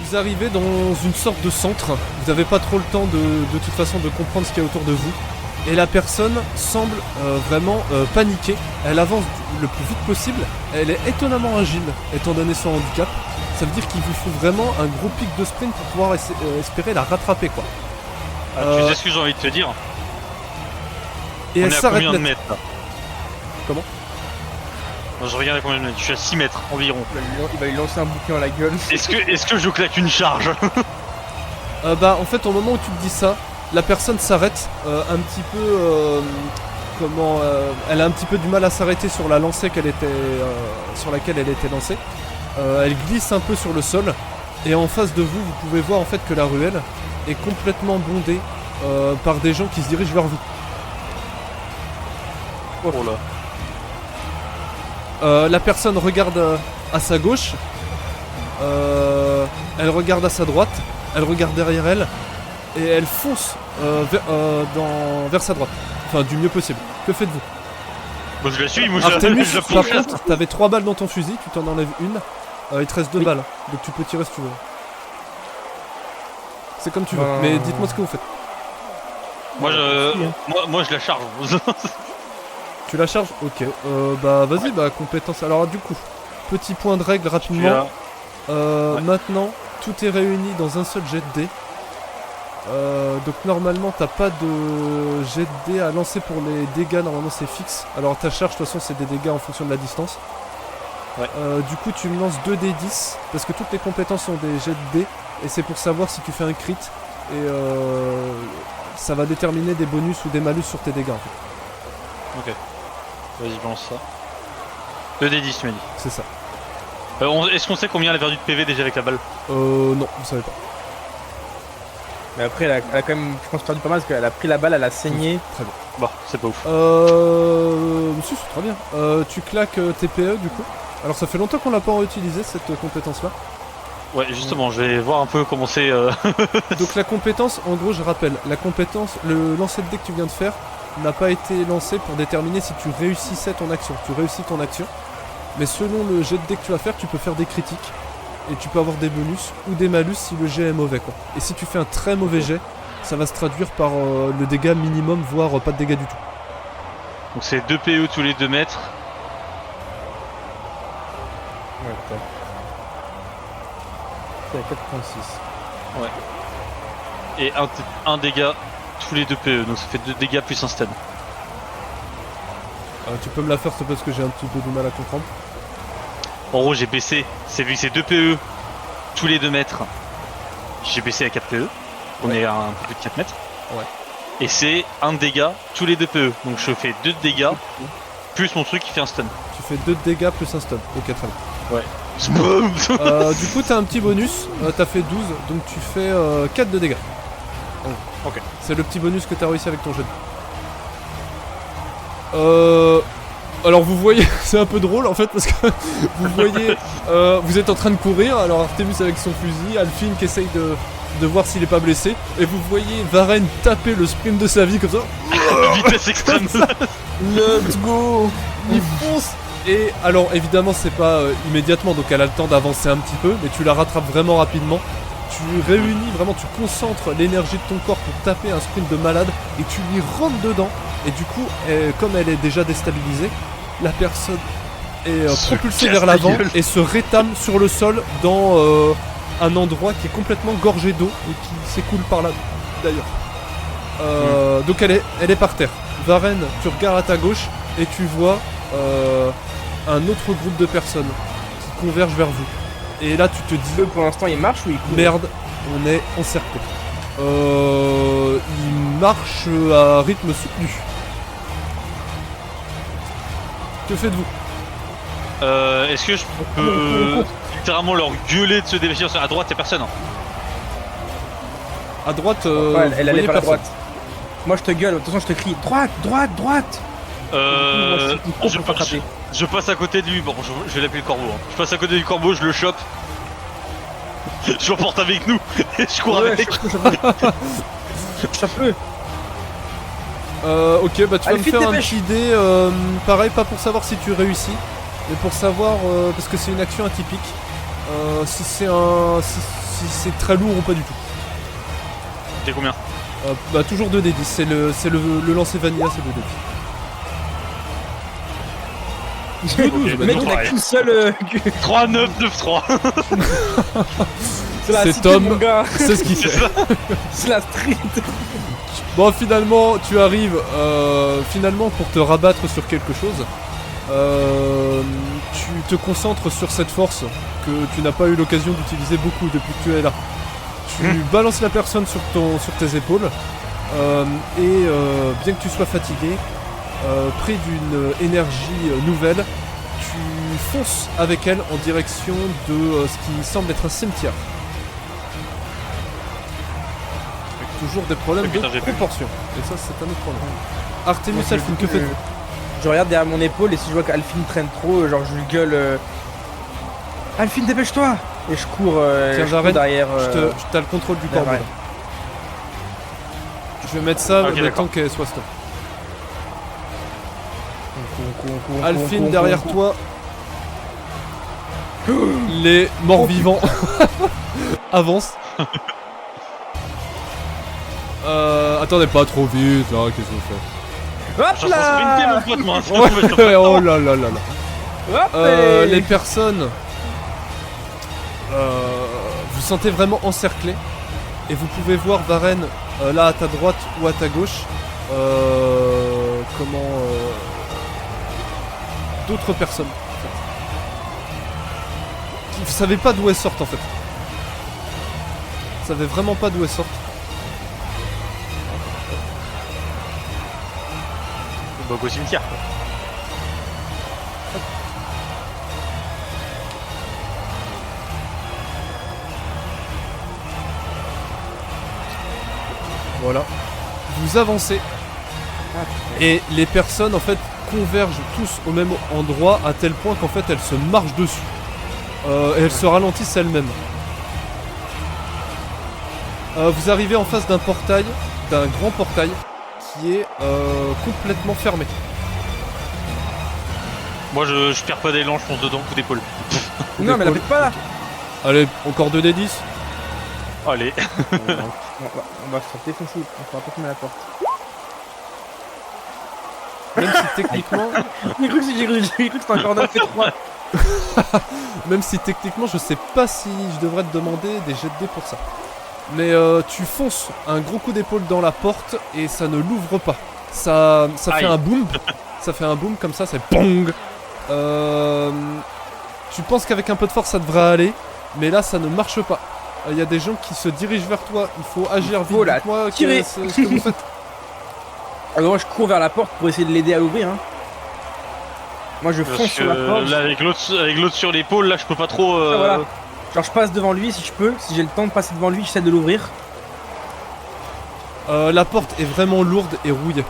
Vous arrivez dans une sorte de centre, vous n'avez pas trop le temps de toute façon de comprendre ce qu'il y a autour de vous. Et la personne semble vraiment paniquer, elle avance le plus vite possible, elle est étonnamment agile étant donné son handicap. Ça veut dire qu'il vous faut vraiment un gros pic de sprint pour pouvoir espérer la rattraper quoi. Tu sais ce que j'ai envie de te dire? Et on elle est à s'arrête combien de net. mètres là? Comment? Non, je regarde à combien de mètres, je suis à 6 mètres environ. Il va lui lancer un bouquin dans la gueule. Est-ce que je claque une charge? Bah en fait au moment où tu te dis ça, la personne s'arrête un petit peu elle a un petit peu du mal à s'arrêter sur la lancée sur laquelle elle était lancée. Elle glisse un peu sur le sol et en face de vous, vous pouvez voir en fait que la ruelle est complètement bondée par des gens qui se dirigent vers vous. Oh là. La personne regarde à sa gauche, elle regarde à sa droite, elle regarde derrière elle et elle fonce vers sa droite. Enfin, du mieux possible. Que faites-vous? Bon, je la suis, moi Artemus, je la par pourchasse. contre, t'avais 3 balles dans ton fusil, tu t'en enlèves une. Il te reste 2 balles, donc tu peux tirer si tu veux. C'est comme tu veux, mais dites-moi ce que vous faites. Moi je la charge. Tu la charges? Ok. Bah vas-y, bah compétence. Alors du coup, petit point de règle rapidement. Maintenant, tout est réuni dans un seul jet de dés. Donc normalement t'as pas de jet de dés à lancer pour les dégâts, normalement c'est fixe. Alors ta charge de toute façon c'est des dégâts en fonction de la distance. Ouais. Du coup tu me lances 2d10 parce que toutes les compétences sont des jets de dés et c'est pour savoir si tu fais un crit et ça va déterminer des bonus ou des malus sur tes dégâts en fait. Ok. Vas-y, balance ça. 2d10 tu m'as dit. C'est ça. Est-ce qu'on sait combien elle a perdu de PV déjà avec la balle? Non, vous savez pas. Mais après, elle a quand même, je pense, perdu pas mal parce qu'elle a pris la balle, elle a saigné. Très bien. Bon, c'est pas ouf. Si, c'est très bien. Tu claques TPE du coup. Alors ça fait longtemps qu'on l'a pas réutilisé cette compétence là. Ouais, justement, je vais voir un peu comment c'est. Donc la compétence, en gros je rappelle, la compétence, le lancer de dés que tu viens de faire n'a pas été lancé pour déterminer si tu réussissais ton action. Tu réussis ton action, mais selon le jet de dés que tu vas faire, tu peux faire des critiques. Et tu peux avoir des bonus ou des malus si le jet est mauvais quoi. Et si tu fais un très mauvais jet, ça va se traduire par le dégât minimum, voire pas de dégâts du tout. Donc c'est 2 PE tous les 2 mètres. Ouais, putain. C'est à 4.6. Ouais. Et un dégât tous les 2 PE, donc ça fait 2 dégâts plus un stun. Tu peux me la faire s'il te plaît parce que j'ai un petit peu du mal à comprendre. En gros, j'ai baissé, vu que c'est 2 PE tous les 2 mètres, j'ai baissé à 4 PE. On est à un peu plus de 4 mètres. Ouais. Et c'est un dégât tous les 2 PE. Donc je fais 2 dégâts plus mon truc qui fait un stun. Tu fais 2 dégâts plus un stun. Ok, très bien. Ouais. Du coup, t'as un petit bonus. T'as fait 12, donc tu fais 4 de dégâts. Ok. C'est le petit bonus que t'as réussi avec ton jet. Alors vous voyez, c'est un peu drôle en fait parce que vous voyez, vous êtes en train de courir, alors Artemus avec son fusil, Alphine qui essaye de voir s'il est pas blessé, et vous voyez Varenne taper le sprint de sa vie comme ça. Vitesse extrême. Let's go. Il fonce. Et alors évidemment c'est pas immédiatement, donc elle a le temps d'avancer un petit peu, mais tu la rattrapes vraiment rapidement. Tu réunis vraiment, tu concentres l'énergie de ton corps pour taper un sprint de malade et tu lui rentres dedans. Et du coup, comme elle est déjà déstabilisée, la personne est propulsée vers l'avant et se rétame sur le sol dans un endroit qui est complètement gorgé d'eau et qui s'écoule par là d'ailleurs. Donc elle est par terre. Varenne, tu regardes à ta gauche et tu vois un autre groupe de personnes qui convergent vers vous. Et là tu te dis... Pour l'instant il marche ou il court? Merde, on est encerclé. Il marche à rythme soutenu. Que faites-vous? Est-ce que je peux littéralement leur gueuler de se dépêcher? À droite, y'a personne. Hein. À droite, ouais, elle allait voyez vers la personne. droite. Moi je te gueule, de toute façon je te crie droite, droite, droite. Je passe à côté du... Bon, je vais l'appeler le corbeau. Hein. Je passe à côté du corbeau, je le chope. Je l'emporte avec nous et je cours avec. Chope-le. Ok, bah tu vas me faire un petit dé, pareil, pas pour savoir si tu réussis, mais pour savoir, parce que c'est une action atypique, si si c'est très lourd ou pas du tout. T'es combien? Bah toujours 2d10, c'est le lancer vanilla, c'est 2d10. 12, Le mec il a qu'une seule. 3, 9, 9, 3. C'est la C'est cité, Tom. mon gars. C'est ce qu'il C'est fait. ça. C'est la street. Bon, finalement, tu arrives finalement pour te rabattre sur quelque chose. Tu te concentres sur cette force que tu n'as pas eu l'occasion d'utiliser beaucoup depuis que tu es là. Tu balances la personne sur tes épaules et bien que tu sois fatigué, pris d'une énergie nouvelle, tu fonces avec elle en direction de ce qui semble être un cimetière. Avec toujours des problèmes Putain, j'ai de plus. proportion. Et ça, c'est un autre problème. Artemis, Alphine, que fais-tu? Je regarde derrière mon épaule et si je vois qu'Alphine traîne trop, genre je lui gueule Alphine, dépêche-toi! Et je cours, Varenne, derrière. T'as le contrôle du derrière corbeau. Varenne. Je vais mettre ça Ok, le d'accord. temps qu'elle soit stop. On court, Alphine, derrière toi. Les morts-vivants avancent. Attendez, pas trop vite là, qu'est-ce que vous faites? Hop Je suis en train de sprinter, là! mon pote, moi. Ouais, oh là là là là. Hop Les personnes. Vous sentez vraiment encerclé. Et vous pouvez voir Varenne là à ta droite ou à ta gauche. D'autres personnes. En fait. Vous savez pas d'où elles sortent en fait. Vous savez vraiment pas d'où elles sortent. Bah, au cimetière. Voilà. Vous avancez. Et les personnes en fait convergent tous au même endroit à tel point qu'en fait elles se marchent dessus. Et elles se ralentissent elles-mêmes. Vous arrivez en face d'un portail, d'un grand portail, qui est complètement fermé. Moi, je perds pas d'élan, je fonce dedans, coup d'épaule. Non, mais la faites pas là! Allez, encore 2d10. Allez. On va se faire défoncer, on va pas fermer la porte. Même si techniquement, J'ai cru que c'était encore 9 et 3. je sais pas si je devrais te demander des jets de dés pour ça. Mais tu fonces un gros coup d'épaule dans la porte et ça ne l'ouvre pas. Ça fait Aïe. un boom. Ça fait un boom comme ça, c'est BONG. Tu penses qu'avec un peu de force ça devrait aller, mais là ça ne marche pas. Il y a des gens qui se dirigent vers toi, il faut agir vite. Faut la Dites-moi tirer. ce que vous faites. Alors moi je cours vers la porte pour essayer de l'aider à l'ouvrir. Hein. Moi je Parce fonce que sur la porte. là, avec l'autre sur l'épaule, là, je peux pas trop. Ah, voilà. Genre je passe devant lui si je peux. Si j'ai le temps de passer devant lui, j'essaie de l'ouvrir. La porte est vraiment lourde et rouillée.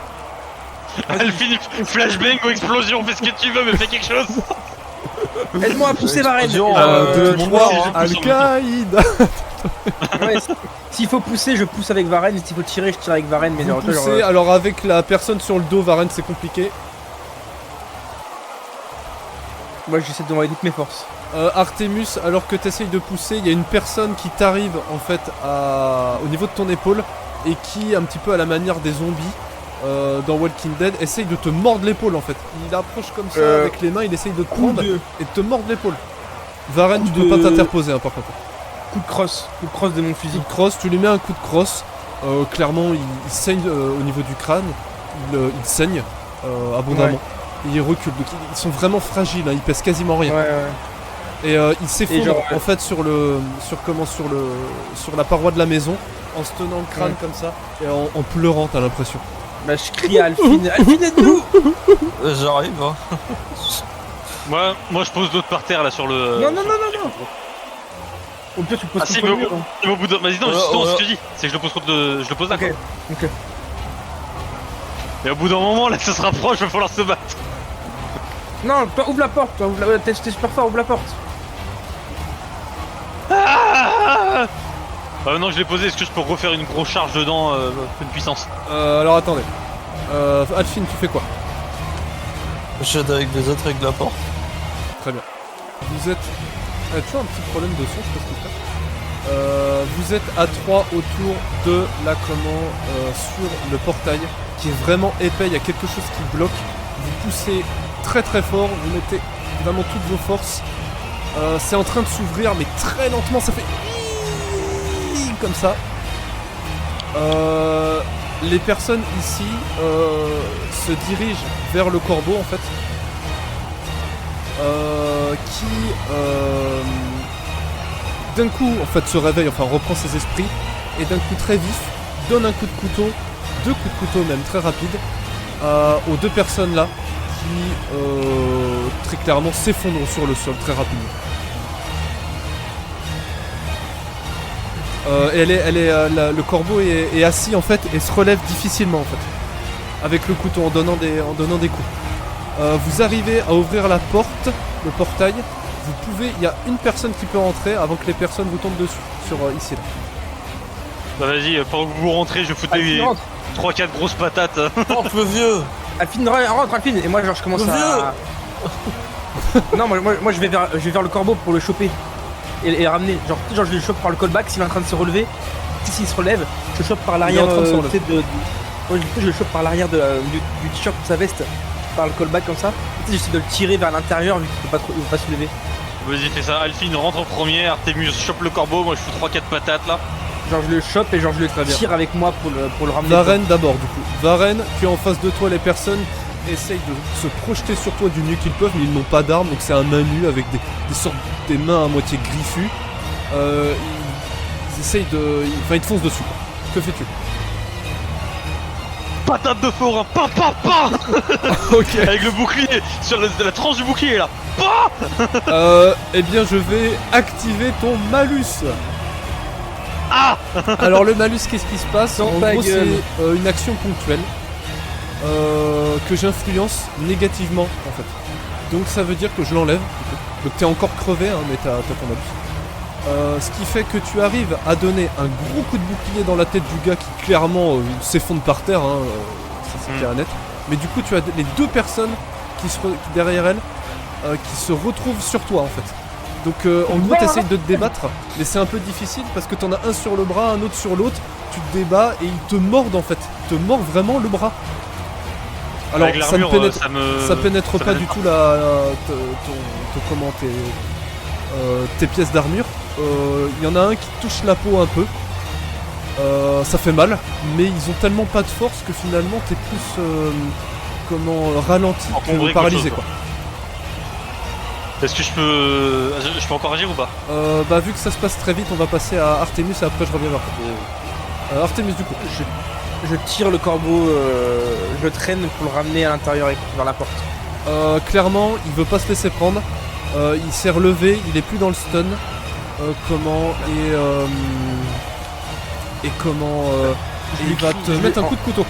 Alphine, flashbang ou explosion, fais ce que tu veux, mais fais quelque chose. Aide-moi à pousser Varenne. Explosion, 2, mon 3, Dieu, je pousse en Al-Qaïda. Ouais, s'il faut pousser, je pousse avec Varenne. Et s'il faut tirer, je tire avec Varenne. Mais Vous genre, poussez, alors avec la personne sur le dos, Varenne, c'est compliqué. moi j'essaie de m'envoyer toutes mes forces. Artemus, alors que tu essayes de pousser, il y a une personne qui t'arrive en fait au niveau de ton épaule et qui, un petit peu à la manière des zombies dans Walking Dead, essaye de te mordre l'épaule en fait. Il approche comme ça avec les mains, il essaye de te prendre et de te mordre l'épaule. Varenne, tu peux pas t'interposer hein, par contre. Coup de crosse de mon fusil. Coup de crosse, tu lui mets un coup de crosse. Clairement, il saigne au niveau du crâne. Il saigne abondamment. Ouais. Et il recule. Donc ils sont vraiment fragiles, hein, ils pèsent quasiment rien. Ouais. Et il s'effondre genre, en fait sur la paroi de la maison en se tenant le crâne Ouais. comme ça et en pleurant, t'as l'impression. Bah je crie à Alphine. Alphine, aide-nous! J'arrive, hein. Moi, je pose l'autre par terre là sur le. Non. Au pire, tu le poses Ah si, contre mais le mur. au bout de. Vas-y, non, Ouais, justement, ouais. ce que je dis, c'est que je le pose contre je le pose là. Ok. Quoi. Mais au bout d'un moment, là, ça se rapproche, va falloir se battre. Non, toi ouvre la porte. Toi, t'es super fort, ouvre la porte. Non, je l'ai posé, est-ce que je peux refaire une grosse charge dedans, une puissance? Alors attendez. Alphine, tu fais quoi? J'aide avec des autres avec la porte. Très bien. Vous êtes. Ah, toujours un petit problème de son, je sais pas ce que c'est. Vous êtes à 3 autour de la sur le portail qui est vraiment épais, il y a quelque chose qui bloque. Vous poussez très très fort, vous mettez vraiment toutes vos forces. C'est en train de s'ouvrir mais très lentement, ça fait comme ça. Les personnes ici se dirigent vers le corbeau en fait, qui d'un coup en fait se réveille, enfin reprend ses esprits et d'un coup très vif donne un coup de couteau, 2 coups de couteau même très rapides aux 2 personnes là qui très clairement s'effondrent sur le sol très rapidement. Et le corbeau est assis en fait et se relève difficilement en fait avec le couteau en donnant des coups. Vous arrivez à ouvrir la porte, le portail. Il y a une personne qui peut rentrer avant que les personnes vous tombent dessus sur ici là. Bah vas-y, pendant que vous rentrez, je fous des 3-4 grosses patates. Rentre le vieux. Alphine, rentre Alphine. Et moi genre je commence Le à... Non moi je vais vers le corbeau pour le choper. Et le ramener, genre je le chope par le callback s'il est en train de se relever. S'il se relève, je le chope par l'arrière je le chope par l'arrière du t-shirt de sa veste, par le callback comme ça. J'essaie de le tirer vers l'intérieur vu qu'il peut pas se lever. Vas-y, fais ça. Alphine rentre en premier, Artemus chope le corbeau, moi je fous 3-4 patates là. Genre je le chope et genre je le tire avec moi pour le ramener. Varenne d'abord du coup. Varenne, tu es en face de toi, les personnes essayent de se projeter sur toi du mieux qu'ils peuvent, mais ils n'ont pas d'armes, donc c'est un main nue avec des mains à moitié griffues. Ils essayent de... Enfin ils te foncent dessus. Que fais-tu? Patate de forain, pa. Ok. Avec le bouclier, sur la tranche du bouclier là. Eh bien je vais activer ton malus. Ah. Alors le malus, qu'est-ce qui se passe? En ta gros c'est gueule. une action ponctuelle que j'influence négativement en fait. Donc ça veut dire que je l'enlève. Donc t'es encore crevé hein, mais t'as ton malus. Ce qui fait que tu arrives à donner un gros coup de bouclier dans la tête du gars qui clairement s'effondre par terre, hein, ça c'est clair et net. Mais du coup tu as les 2 personnes qui derrière elle qui se retrouvent sur toi en fait. Donc en gros t'essayes de te débattre, mais c'est un peu difficile parce que t'en as un sur le bras, un autre sur l'autre, tu te débats et ils te mordent en fait. Ils te mordent vraiment le bras. Alors ça ne pénètre pas du tout tes pièces d'armure. Il y en a un qui touche la peau un peu. Ça fait mal, mais ils ont tellement pas de force que finalement t'es plus ralenti que paralysé quoi. Est-ce que je peux encore agir ou pas? Bah vu que ça se passe très vite, on va passer à Artemus et après je reviens vers toi. Artemus du coup. Je tire le corbeau, je le traîne pour le ramener à l'intérieur et vers la porte. Clairement, il veut pas se laisser prendre. Il s'est relevé, il est plus dans le stun. Il va te mettre un coup de couteau.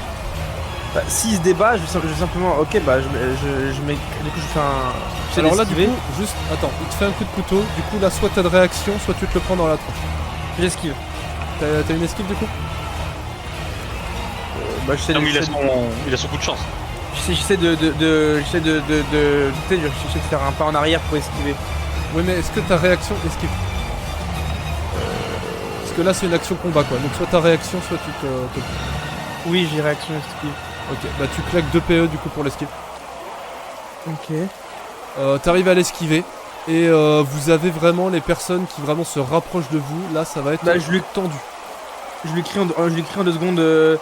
Bah, s'il se débat, je vais simplement. Ok, bah je mets. Du coup, je fais un. Alors là, du coup, juste. Attends, il te fait un coup de couteau. Du coup, là, soit t'as de réaction, soit tu te le prends dans la tronche. J'esquive. T'as une esquive du coup? Bah, j'essaie de. Il a son coup de chance. J'essaie de faire un pas en arrière pour esquiver. Oui, mais est-ce que ta réaction esquive? Parce que là, c'est une action combat quoi. Donc, soit ta réaction, soit tu te. Oui, j'ai réaction esquive. Ok, bah tu claques 2 PE du coup pour l'esquive. Ok. T'arrives à l'esquiver. Et vous avez vraiment les personnes qui vraiment se rapprochent de vous. Là, ça va être tendu. Je lui crie en 2 secondes.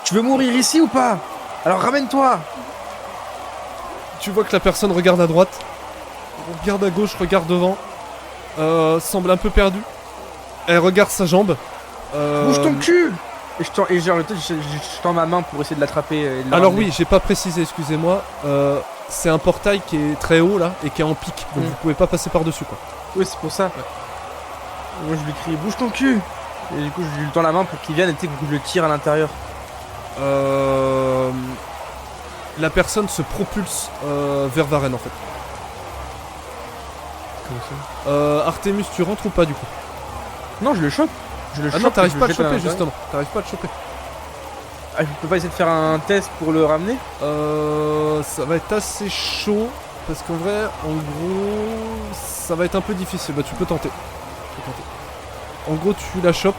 Tu veux mourir ici ou pas? Alors ramène-toi. Tu vois que la personne regarde à droite, regarde à gauche, regarde devant, semble un peu perdue. Elle regarde sa jambe. Bouge ton cul. Et je tends ma main pour essayer de l'attraper. Alors oui, j'ai pas précisé, excusez-moi. C'est un portail qui est très haut là et qui est en pic, donc vous pouvez pas passer par-dessus quoi. Oui, c'est pour ça. Ouais. Moi je lui crie bouge ton cul. Et du coup je lui tends la main pour qu'il vienne et que je le tire à l'intérieur. La personne se propulse vers Varenne en fait. Comment ça Artemus, tu rentres ou pas du coup? Non, je le chope. Non, t'arrives pas à le choper justement. T'arrives pas à le choper. Ah, je peux pas essayer de faire un test pour le ramener? Ça va être assez chaud parce qu'en vrai, en gros, ça va être un peu difficile. Bah, tu peux tenter. En gros, tu la chopes.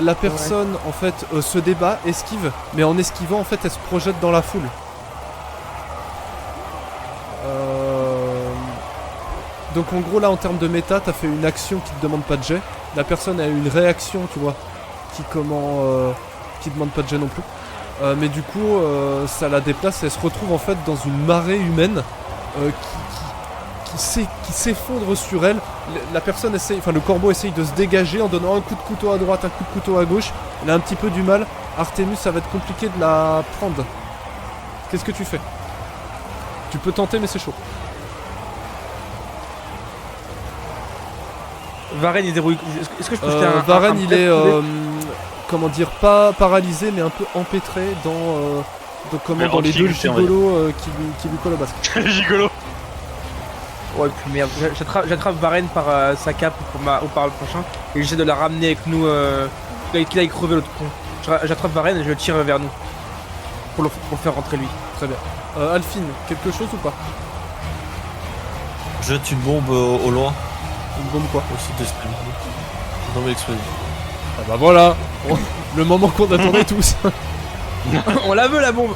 La personne en fait se débat, esquive, mais en esquivant en fait elle se projette dans la foule. Donc en gros là en termes de méta, t'as fait une action qui te demande pas de jet. La personne a une réaction, tu vois, qui demande pas de jet non plus. Mais du coup ça la déplace et elle se retrouve en fait dans une marée humaine qui s'effondre sur elle. La personne essaye, enfin le corbeau essaye de se dégager en donnant un coup de couteau à droite, un coup de couteau à gauche. Elle a un petit peu du mal. Artemus, ça va être compliqué de la prendre. Qu'est-ce que tu fais? Tu peux tenter mais c'est chaud. Varenne il déroule. Est-ce que je peux jeter un Varenne il est comment dire, pas paralysé mais un peu empêtré dans les deux gigolos qui lui collent au basque. Les gigolos. Ouais, puis merde, j'attrape Varenne par sa cape par le prochain et j'essaie de la ramener avec nous, qu'il aille crever l'autre con. J'attrape Varenne et je le tire vers nous pour le faire rentrer lui. Très bien. Alphine, quelque chose ou pas? Jette une bombe au loin. Une bombe quoi? Au site d'esprit. Une bombe explosive. Ah bah voilà. Le moment qu'on attendait tous. On la veut la bombe.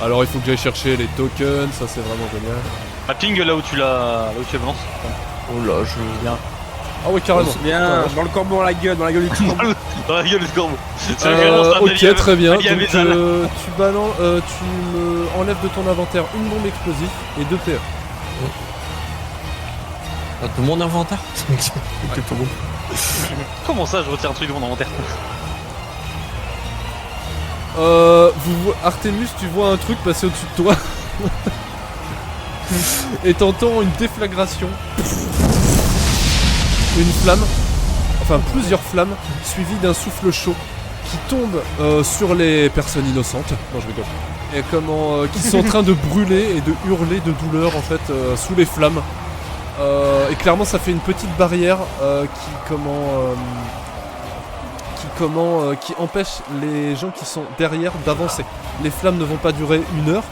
Alors il faut que j'aille chercher les tokens, ça c'est vraiment génial. Ah, ping là où tu avances. Oh là, je viens. Ah ouais carrément. Bien, dans le corbeau, dans la gueule du corbeau. Dans la gueule du corbeau. C'est vraiment ça, ok, très bien. Donc tu tu me enlèves de ton inventaire une bombe explosive et 2 PE. De mon inventaire. Comment ça, je retire un truc de mon inventaire? Artemus, tu vois un truc passer au-dessus de toi. Et t'entends une déflagration. Une flamme. Enfin, plusieurs flammes, suivies d'un souffle chaud qui tombe sur les personnes innocentes. Non, je rigole. Et qui sont en train de brûler et de hurler de douleur en fait sous les flammes. Et clairement, ça fait une petite barrière qui empêche les gens qui sont derrière d'avancer. Les flammes ne vont pas durer 1 heure,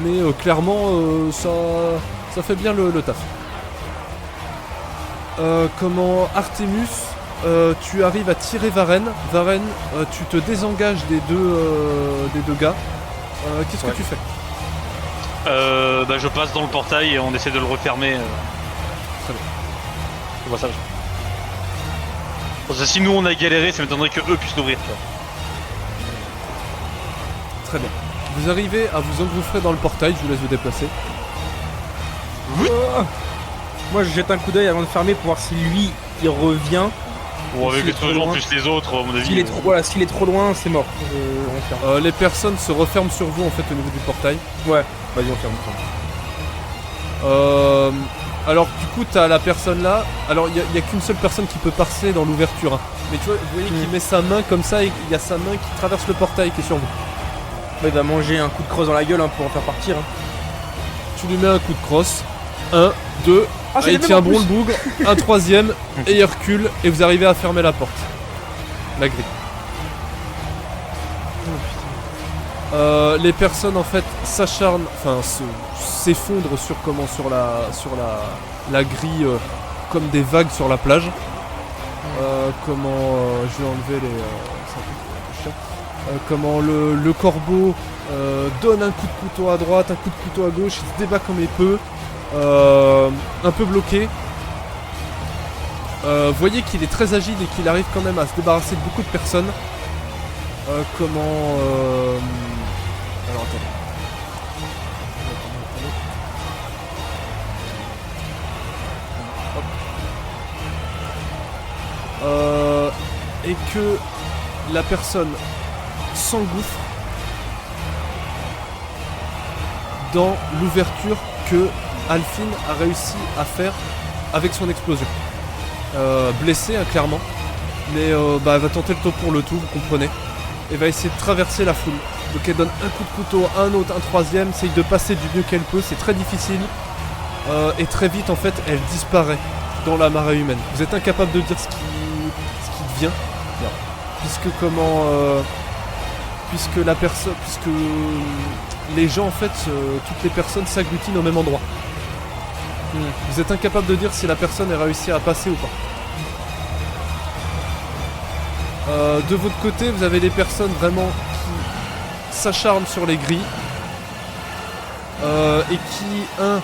mais clairement ça fait bien le taf. Artemus, tu arrives à tirer Varenne. Varenne, tu te désengages des deux gars. Qu'est-ce que tu fais? Je passe dans le portail et on essaie de le refermer. Très bien. Au passage. Parce que si nous on a galéré, ça m'étonnerait que eux puissent l'ouvrir. Très bien. Vous arrivez à vous engouffrer dans le portail, je vous laisse vous déplacer. Moi je jette un coup d'œil avant de fermer pour voir si lui il revient. Bon, avec les toujours plus les autres, à mon avis. S'il est trop loin, c'est mort. On ferme. Les personnes se referment sur vous en fait au niveau du portail. Ouais, vas-y on ferme. Alors du coup t'as la personne là. Alors il y a qu'une seule personne qui peut passer dans l'ouverture. Hein. Mais tu vois, vous voyez qu'il met sa main comme ça et il y a sa main qui traverse le portail qui est sur vous. Il va manger un coup de crosse dans la gueule pour en faire partir. Tu lui mets un coup de crosse. 1, 2, il tient bon le bougre, un troisième, et il recule, et vous arrivez à fermer la porte. La grille. Les personnes en fait s'acharnent, enfin s'effondrent sur la grille comme des vagues sur la plage. Je vais enlever les... le corbeau donne un coup de couteau à droite, un coup de couteau à gauche, il se débat comme il peut. Un peu bloqué. Voyez qu'il est très agile et qu'il arrive quand même à se débarrasser de beaucoup de personnes. Alors attendez. Hop. Et que la personne s'engouffre dans l'ouverture que Alphine a réussi à faire avec son explosion. Blessée hein, clairement, mais elle va tenter le tout pour le tout, vous comprenez, et va essayer de traverser la foule. Donc elle donne un coup de couteau, un autre, un troisième, essaye de passer du mieux qu'elle peut, c'est très difficile, et très vite en fait elle disparaît dans la marée humaine. Vous êtes incapable de dire ce qui devient, puisque les gens en fait, toutes les personnes s'agglutinent au même endroit. Vous êtes incapable de dire si la personne a réussi à passer ou pas. De votre côté, vous avez des personnes vraiment qui s'acharnent sur les grilles et qui, 1,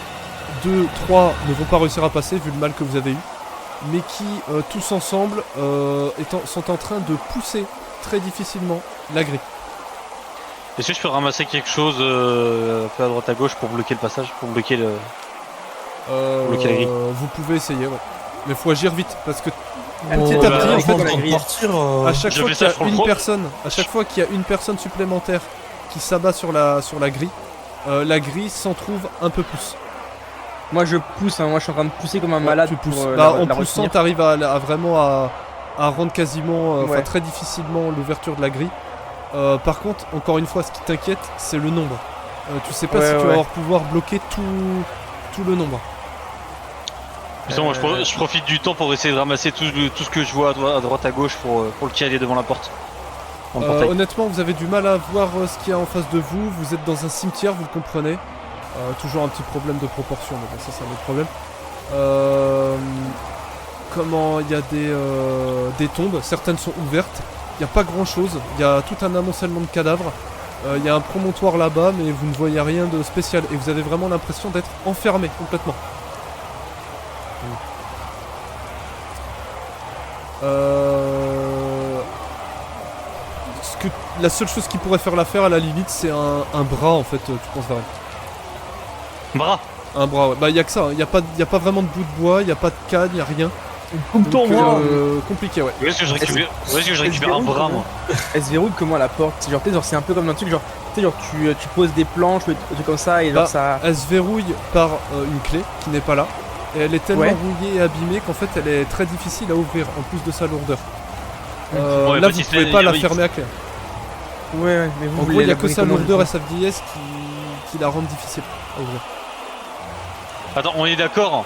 2, 3 ne vont pas réussir à passer vu le mal que vous avez eu, mais qui, tous ensemble, sont en train de pousser très difficilement la grille. Est-ce que je peux ramasser quelque chose un peu à droite à gauche pour bloquer le passage, pour bloquer le... bloquer la grille? Vous pouvez essayer, ouais. Mais faut agir vite parce que Petit à petit, en fait, dans la grille. à chaque je fois fais qu'il y ça, a je prends le une croc. personne, à chaque fois qu'il y a une personne supplémentaire qui s'abat sur la grille s'en trouve un peu plus. Moi je pousse, hein. Moi je suis en train de pousser comme un malade. Tu pousses. Pour, En la poussant, retenir. t'arrives à vraiment à rendre quasiment, Ouais. très difficilement l'ouverture de la grille. Par contre, encore une fois, ce qui t'inquiète, c'est le nombre. Tu sais pas Ouais, si tu vas ouais. avoir pouvoir bloquer tout le nombre. Justement, je profite du temps pour essayer de ramasser tout ce que je vois à droite à gauche pour le caler devant la porte. Dans le portail. Honnêtement, vous avez du mal à voir ce qu'il y a en face de vous. Vous êtes dans un cimetière, vous le comprenez. Toujours un petit problème de proportion, mais bon, ça c'est un autre problème. Comment il y a des tombes, certaines sont ouvertes. Il n'y a pas grand chose, il y a tout un amoncellement de cadavres. Il y a un promontoire là-bas, mais vous ne voyez rien de spécial. Et vous avez vraiment l'impression d'être enfermé complètement. La seule chose qui pourrait faire l'affaire à la limite, c'est un bras en fait, tu penses Varenne. Bras. Un bras, ouais. Bah y a que ça, y a pas vraiment de bout de bois, y a pas de canne, y a rien. Tout le temps, Donc, moi. compliqué, ouais. Où est-ce que je récupère un bras, moi? Elle se verrouille comment la porte? Genre, tu sais, genre, c'est un peu comme un truc, genre, tu sais, genre, tu poses des planches ou des trucs comme ça et genre Bah, ça. Elle se verrouille par une clé qui n'est pas là. Et elle est tellement Ouais. rouillée et abîmée qu'en fait elle est très difficile à ouvrir en plus de sa lourdeur. Ouais, Là bah, vous si pouvez c'est- pas la oui. fermer à clé. Ouais, mais vous En gros voulez il y a la que sa comment, lourdeur et du sa vieillesse qui la rendent difficile à ouvrir. Attends, on est d'accord.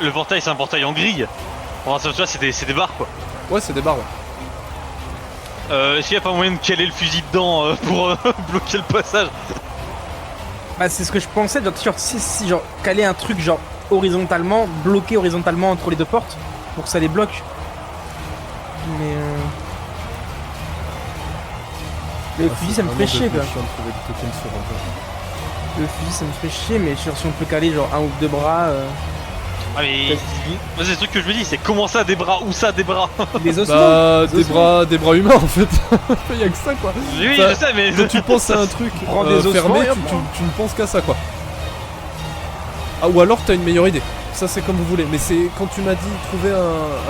Le portail, c'est un portail en grille. Enfin, ça, tu vois, c'est des barres, quoi. Ouais c'est des barres, ouais. Est-ce qu'il y a pas moyen de caler le fusil dedans pour bloquer le passage? Bah, c'est ce que je pensais, genre, si genre, caler un truc, genre, horizontalement, bloqué horizontalement entre les deux portes, pour que ça les bloque. Mais le fusil ça me fait chier quoi. Le fusil ça me fait chier, mais genre, si on peut caler genre un ou deux bras, Ah, mais. Moi, c'est le truc que je me dis, c'est comment ça des bras? Où ça des bras? des ossements. Bah des des bras humains en fait. Il y a que ça quoi. Oui, Bah, je sais, mais. Quand tu penses à un truc prends des ossements fermé, et hop, tu ne penses qu'à ça quoi. Ah ou alors t'as une meilleure idée. Ça c'est comme vous voulez. Mais c'est quand tu m'as dit trouver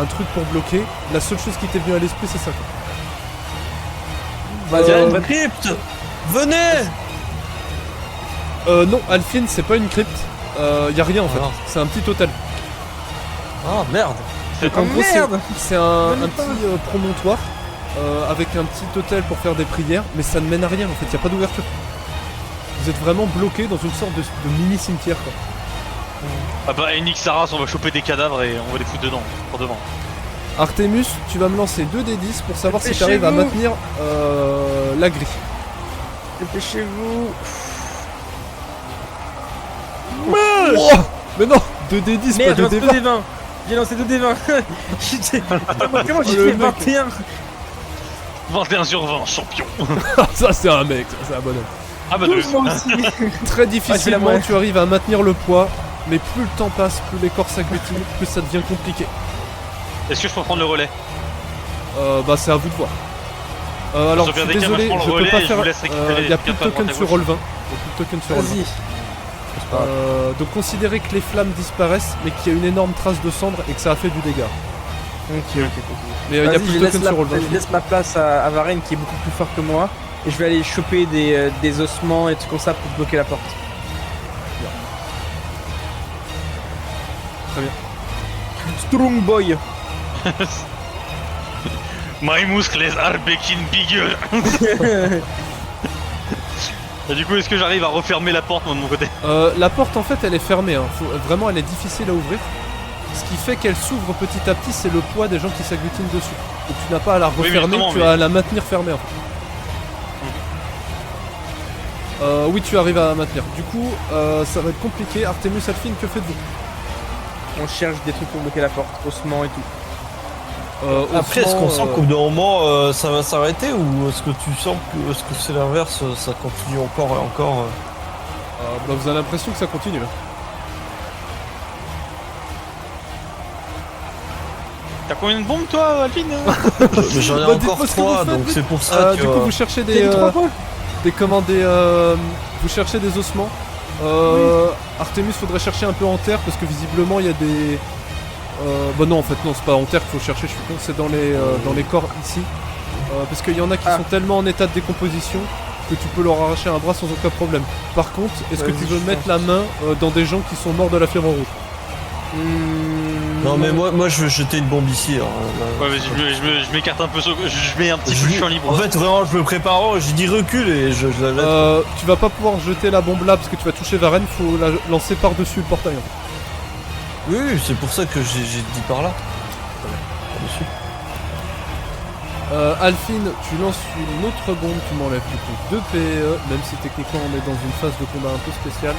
un truc pour bloquer, la seule chose qui t'est venue à l'esprit c'est ça quoi. Vas-y, Euh, Crypte, venez. Non, Alphine c'est pas une crypte. Y a rien en fait. Alors. C'est un petit hôtel. Ah merde. Donc en gros merde. c'est un petit promontoire avec un petit hôtel pour faire des prières, mais ça ne mène à rien en fait, y a pas d'ouverture. Vous êtes vraiment bloqué dans une sorte de mini cimetière quoi. Ah bah, Enix Saras, on va choper des cadavres et on va les foutre dedans, pour devant. Artemus, tu vas me lancer 2d10 pour savoir si tu arrives à Dépêchez-vous. maintenir la grille. Dépêchez-vous. Oh mais non 2d10 Merde, pas j'ai 2d20. lancé 2d20. J'ai lancé 2d20. Comment j'ai Le fait mec. 21? 21 sur 20, champion. Ça c'est un mec, ça, c'est un bonhomme. Ah bah, deux. Moi aussi. Très difficilement moitié. tu arrives à maintenir le poids, mais plus le temps passe, plus les corps s'agglutinent, plus ça devient compliqué. Est-ce que je peux prendre le relais? Bah c'est à vous de voir. Alors Je je suis regarde des désolé, câbles, je je prends peux le relais pas et je faire. vous laisse récupérer Il y a les plus de câbles à tokens droite à sur gauche. Roll20. Il y a plus de tokens sur Roll20. Vas-y. Donc considérez que les flammes disparaissent, mais qu'il y a une énorme trace de cendre et que ça a fait du dégât. Ok. Mais il y a Vas-y, plus je de laisse, tokens sur Roll20. je laisse ma place à Varenne qui est beaucoup plus fort que moi. Et je vais aller choper des ossements et tout comme ça pour bloquer la porte. Très bien. Strong boy. My muscles are making bigger. Et du coup, est-ce que j'arrive à refermer la porte moi de mon côté? La porte en fait elle est fermée, hein. Vraiment elle est difficile à ouvrir. Ce qui fait qu'elle s'ouvre petit à petit, c'est le poids des gens qui s'agglutinent dessus. Donc tu n'as pas à la mais refermer, justement, tu mais- as à la maintenir fermée en fait. Oui, tu arrives à maintenir. Du coup, ça va être compliqué. Artemus, Alphine, que faites-vous? On cherche des trucs pour bloquer la porte, ossements et tout. Après, est-ce qu'on sent Osman, qu'au bout d'un moment ça va s'arrêter ou est-ce que tu sens que est-ce que c'est l'inverse, ça continue encore et encore bah, vous avez l'impression que ça continue là. T'as combien de bombes toi, Alvin? Mais j'en ai Bah, encore dites-moi ce que 3, vous faites, donc vite. c'est pour ça que. Du coup, vous cherchez T'as dit 3 fois vous cherchez des ossements. Artemus, faudrait chercher un peu en terre parce que visiblement il y a des. Bah non, en fait non, c'est pas en terre qu'il faut chercher. Je suis con, c'est dans les corps ici. Parce qu'il y en a qui sont tellement en état de décomposition que tu peux leur arracher un bras sans aucun problème. Par contre, est-ce que tu veux mettre la main dans des gens qui sont morts de la fièvre rouge? Non mais moi je veux jeter une bombe ici. Hein, Ouais, vas-y, je m'écarte un peu, je mets un petit peu le champ libre. En fait vraiment je me prépare, je dis recule et je la jette. Tu vas pas pouvoir jeter la bombe là parce que tu vas toucher Varenne, faut la lancer par-dessus le portail. Oui, c'est pour ça que j'ai dit par là. Par-dessus. Alphine, tu lances une autre bombe, tu m'enlèves du coup 2 PE, même si techniquement on est dans une phase de combat un peu spéciale.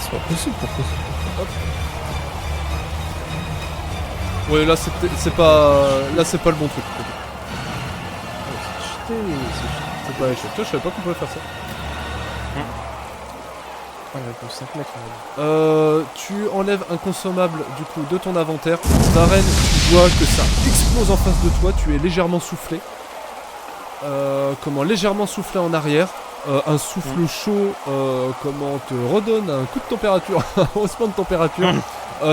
C'est pas possible, pourquoi ça? Ouais, là c'est pas le bon truc. C'est pas échec. Je savais pas qu'on pouvait faire ça. Tu enlèves un consommable du coup de ton inventaire. Varenne, tu vois que ça explose en face de toi. Tu es légèrement soufflé. Légèrement soufflé en arrière. Un souffle chaud, te redonne un coup de température, un haussement de température.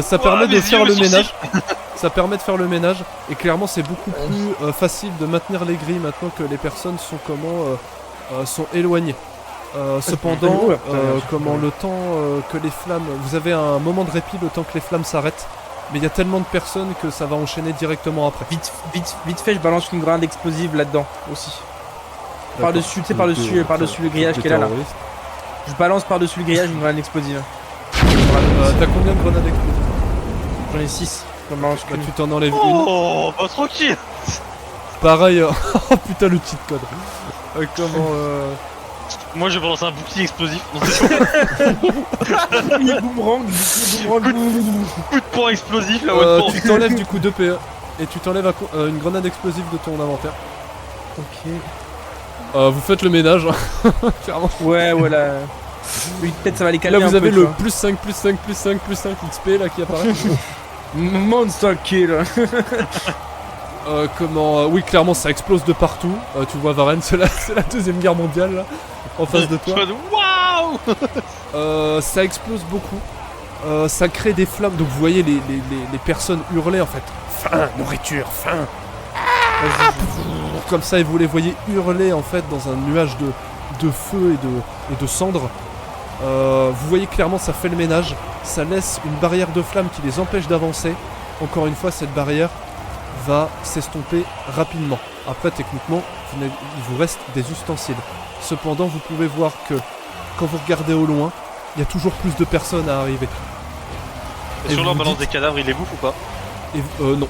Ça permet de faire le ménage. Ça permet de faire le ménage. Et clairement, c'est beaucoup plus facile de maintenir les grilles maintenant que les personnes sont sont éloignées. Cependant, le temps que les flammes, vous avez un moment de répit le temps que les flammes s'arrêtent. Mais il y a tellement de personnes que ça va enchaîner directement après. Vite fait, je balance une grenade explosive là-dedans aussi. Par-dessus, tu sais, par-dessus le grillage qui est là. Je balance par-dessus le grillage une grenade explosive. T'as combien de grenades explosives? J'en ai 6. Tu t'en enlèves une. Oh, pas tranquille. Pareil, oh putain le cheat code. Moi je vais lancer un bouclier explosif. Boomerang. Coup de poing explosif là, tu t'enlèves du coup 2 PE. Et tu t'enlèves une grenade explosive de ton inventaire. Ok. Vous faites le ménage. Clairement. Ouais, voilà. Oui, peut-être ça va les calmer. Là vous un avez peu, le plus 5 XP là qui apparaît. Monster kill. Oui, clairement ça explose de partout. Tu vois Varenne, c'est la deuxième guerre mondiale là, en face de toi. Waouh. Ça explose beaucoup. Ça crée des flammes. Donc vous voyez les personnes hurler en fait. Faim, nourriture, faim. Comme ça, et vous les voyez hurler en fait dans un nuage de feu et de cendres. Vous voyez clairement ça fait le ménage. Ça laisse une barrière de flammes qui les empêche d'avancer. Encore une fois, cette barrière va s'estomper rapidement. Après, techniquement, il vous reste des ustensiles. Cependant, vous pouvez voir que quand vous regardez au loin, il y a toujours plus de personnes à arriver. Et sur leur balance des cadavres, il les bouffe ou pas? Non,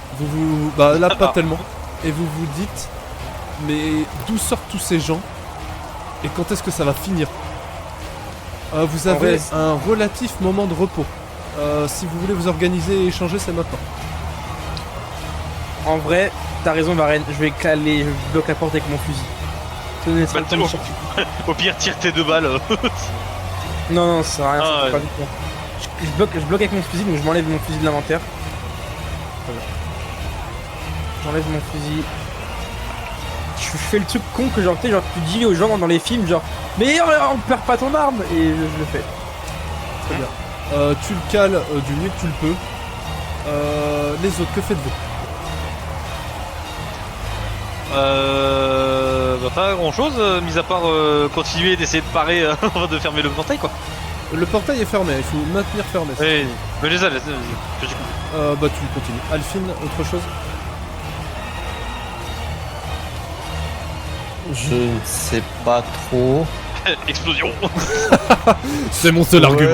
bah là pas tellement. Et vous vous dites, mais d'où sortent tous ces gens? Et quand est-ce que ça va finir? Vous avez un relatif moment de repos. Si vous voulez vous organiser et échanger, c'est maintenant. En vrai, t'as raison Varenne, je vais éclaler, je bloque la porte avec mon fusil. Au pire, tire tes 2 balles. Non, ça sert à rien, ça pas du tout. Je bloque avec mon fusil, donc je m'enlève mon fusil de l'inventaire. Voilà. J'enlève mon fusil. Je fais le truc con que genre tu dis aux gens dans les films genre mais on perd pas ton arme et je le fais. Très bien. Tu le cales du mieux que tu le peux. Les autres, que faites-vous? Pas grand chose, mis à part continuer d'essayer de parer avant de fermer le portail quoi. Le portail est fermé, il faut maintenir fermé. Oui, mais les laisse. Bah tu continues. Alphine, autre chose? Je ne sais pas trop. Explosion. C'est mon seul argument.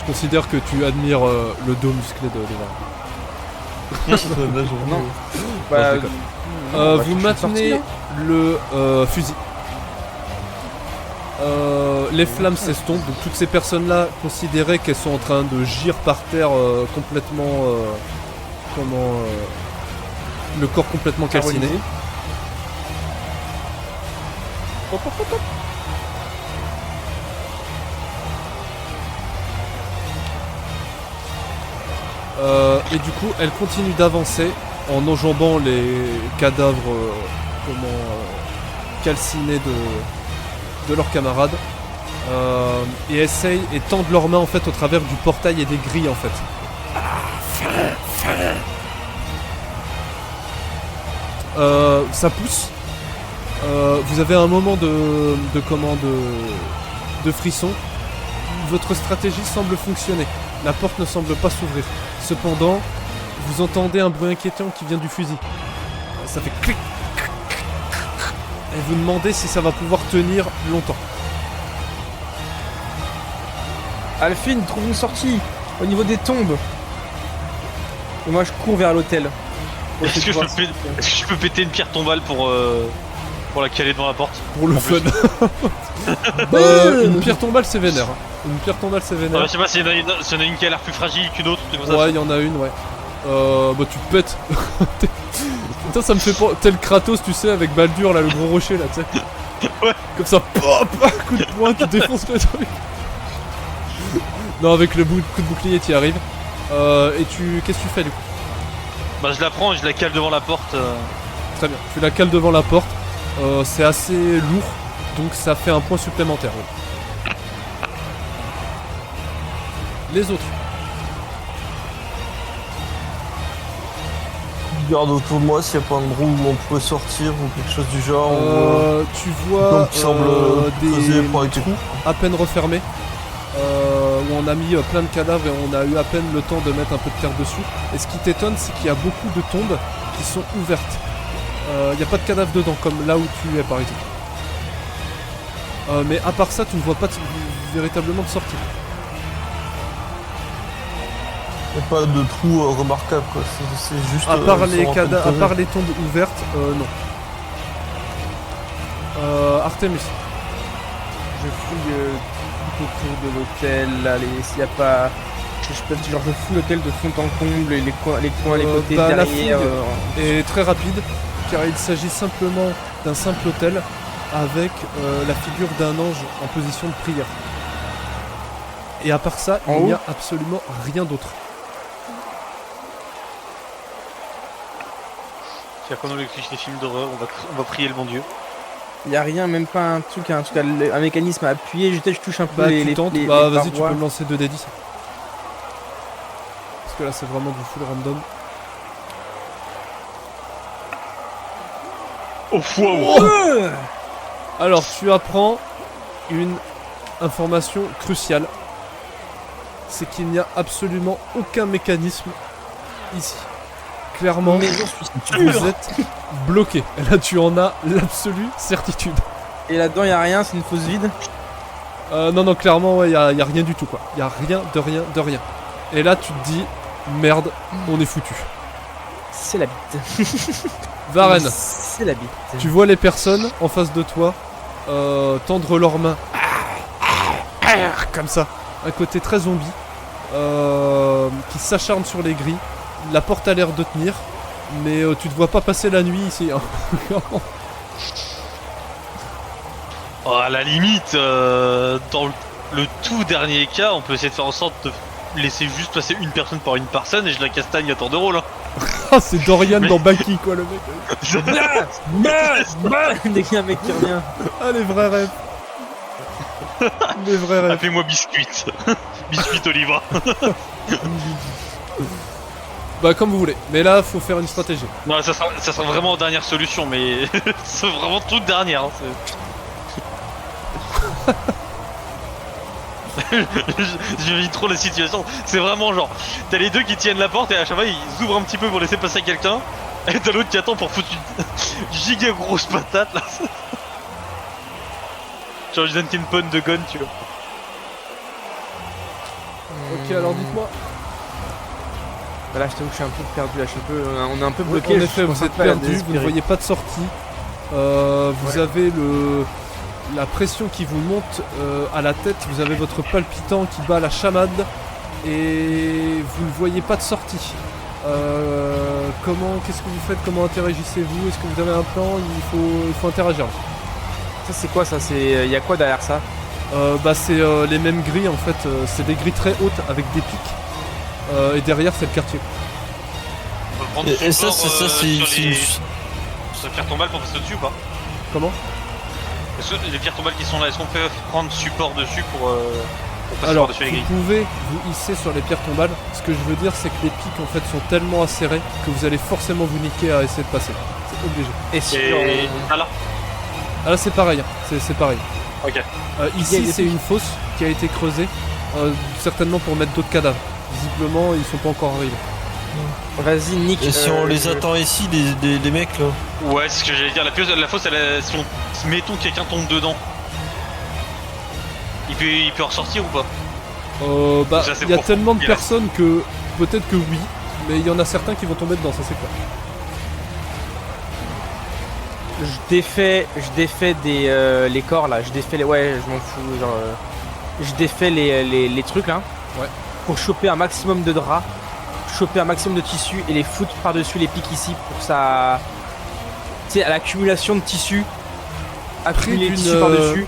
considère que tu admires le dos musclé de Varenne. Non. je Bah, déconne. non, bah, Vous je suis maintenez sorti, le fusil. Les flammes s'estompent, donc toutes ces personnes-là considéraient qu'elles sont en train de gire par terre complètement... le corps complètement calciné. Carbonisé. Et du coup, elle continue d'avancer en enjambant les cadavres calcinés de leurs camarades. Et essayent et tendent leurs mains en fait au travers du portail et des grilles en fait. Ça pousse. Vous avez un moment de frisson. Votre stratégie semble fonctionner. La porte ne semble pas s'ouvrir. Cependant, vous entendez un bruit inquiétant qui vient du fusil. Ça fait clic. Et vous demandez si ça va pouvoir tenir longtemps. Alphine, trouve une sortie au niveau des tombes. Et moi je cours vers l'hôtel. Est-ce que je peux péter une pierre tombale pour la caler devant la porte? Pour le En fun. plus. Une pierre tombale c'est vénère. Hein. Une pierre tombale c'est vénère. Je sais pas s'il y en a une qui a l'air plus fragile qu'une autre, truc comme ça. Ouais, il y en a une, ouais. Bah tu te pètes. Putain, ça me fait pas. Tel Kratos, tu sais, avec Baldur, là, le gros rocher, là, tu sais. Ouais. Comme ça, pop, coup de poing, tu défonces le truc. Non, avec le coup de bouclier, tu y arrives. Et qu'est-ce que tu fais du coup? Bah je la prends et je la cale devant la porte. Très bien. Tu la cales devant la porte. C'est assez lourd, donc ça fait un point supplémentaire. Ouais. Les autres. Je regarde autour de moi s'il n'y a pas un endroit où on pourrait sortir ou quelque chose du genre. Tu vois qui semble creuser pour des être trous à peine refermés. Où on a mis plein de cadavres et on a eu à peine le temps de mettre un peu de terre dessus. Et ce qui t'étonne, c'est qu'il y a beaucoup de tombes qui sont ouvertes. Il n'y a pas de cadavres dedans, comme là où tu es par exemple. Mais à part ça, tu ne vois pas véritablement de sortie. Il n'y a pas de trou remarquable quoi. C'est juste. À part, ils sont en train de à creuser. part les tombes ouvertes, non. Artemis. Je fouille tout autour de l'hôtel, là, s'il y a pas... Je fouille l'hôtel de fond en comble, les coins, les côtés, bah, la derrière... fouille est très rapide, car il s'agit simplement d'un simple hôtel avec la figure d'un ange en position de prière. Et à part ça, En il n'y a haut absolument rien d'autre. C'est-à-dire qu'on a les films d'horreur, on va prier le bon Dieu. Il y a rien, même pas un truc, un mécanisme à appuyer, je touche un peu Bah, les tu tentes, les bah vas-y, tu parois. peux me lancer 2d10. Parce que là, c'est vraiment du full random. Oh wow. Alors, tu apprends une information cruciale. C'est qu'il n'y a absolument aucun mécanisme ici. Clairement, Mais j'en suis sûr. vous êtes bloqué. Et là, tu en as l'absolue certitude. Et là-dedans, il y a rien, c'est une fosse vide. Non, clairement, ouais, y a rien du tout, quoi. Y a rien de rien de rien. Et là, tu te dis, merde, on est foutu. C'est la bite. Varenne, C'est la bite. tu vois les personnes en face de toi tendre leurs mains. Comme ça. Un côté très zombie. Qui s'acharne sur les grilles. La porte a l'air de tenir. Mais tu te vois pas passer la nuit ici. Hein. Oh, à la limite, dans le tout dernier cas, on peut essayer de faire en sorte de laisser juste passer une personne par une personne et je la castagne à tour de rôle. Hein. Ah, c'est Dorian Mais- dans Baki, quoi, le mec. Dès qu'il y a un mec qui revient. Ah, les vrais rêves. Les vrais rêves. Appelez-moi Biscuit. Biscuit Oliva. Bah, comme vous voulez. Mais là, faut faire une stratégie. Non, ça sera vraiment en dernière solution, mais c'est vraiment toute dernière. Hein, je vis trop la situation. C'est vraiment genre, t'as les deux qui tiennent la porte et à chaque fois ils ouvrent un petit peu pour laisser passer quelqu'un. Et t'as l'autre qui attend pour foutre une giga grosse patate là. Genre une Dunkin' Pun de gun, tu vois. Ok, alors dites-moi. Bah là, je t'avoue que je suis un peu perdu. Là, on est un peu Oui, bloqué. en effet, vous êtes perdu, vous ne voyez pas de sortie. Vous avez la pression qui vous monte à la tête, vous avez votre palpitant qui bat la chamade et vous ne voyez pas de sortie. Qu'est-ce que vous faites? Comment interagissez-vous? Est-ce que vous avez un plan? Il faut interagir. Ça, c'est quoi ça? Il y a quoi derrière ça? C'est les mêmes grilles en fait, c'est des grilles très hautes avec des pics. Et derrière c'est le quartier. On peut prendre Et du ça, support, c'est sur les pierres tombales pour passer dessus ou pas? Comment? Est-ce que les pierres tombales qui sont là, est-ce qu'on peut prendre support dessus pour passer Alors, par-dessus les vous grilles? pouvez vous hisser sur les pierres tombales. Ce que je veux dire, c'est que les pics en fait sont tellement acérés que vous allez forcément vous niquer à essayer de passer. C'est obligé. Et si Et... Ah là. Ah là, c'est pareil. C'est pareil. Ok. Ici, Il y a c'est des une fosse qui a été creusée, certainement pour mettre d'autres cadavres. Visiblement, ils sont pas encore arrivés. Vas-y, Nick. Et si on les attend ici, les mecs là? Ouais, c'est ce que j'allais dire. La fosse, si mettons que quelqu'un tombe dedans, il peut en ressortir ou pas? Ça, c'est Il y a pour- tellement de il personnes que peut-être que oui, mais il y en a certains qui vont tomber dedans, ça c'est clair. Je défais les corps là. Je défais les. Ouais, je m'en fous. Genre, je défais les trucs là. Ouais. Pour choper un maximum de draps, choper un maximum de tissu et les foutre par-dessus les pics ici pour ça. Tu sais, à l'accumulation de tissu. Accumuler le d'une, tissu par-dessus.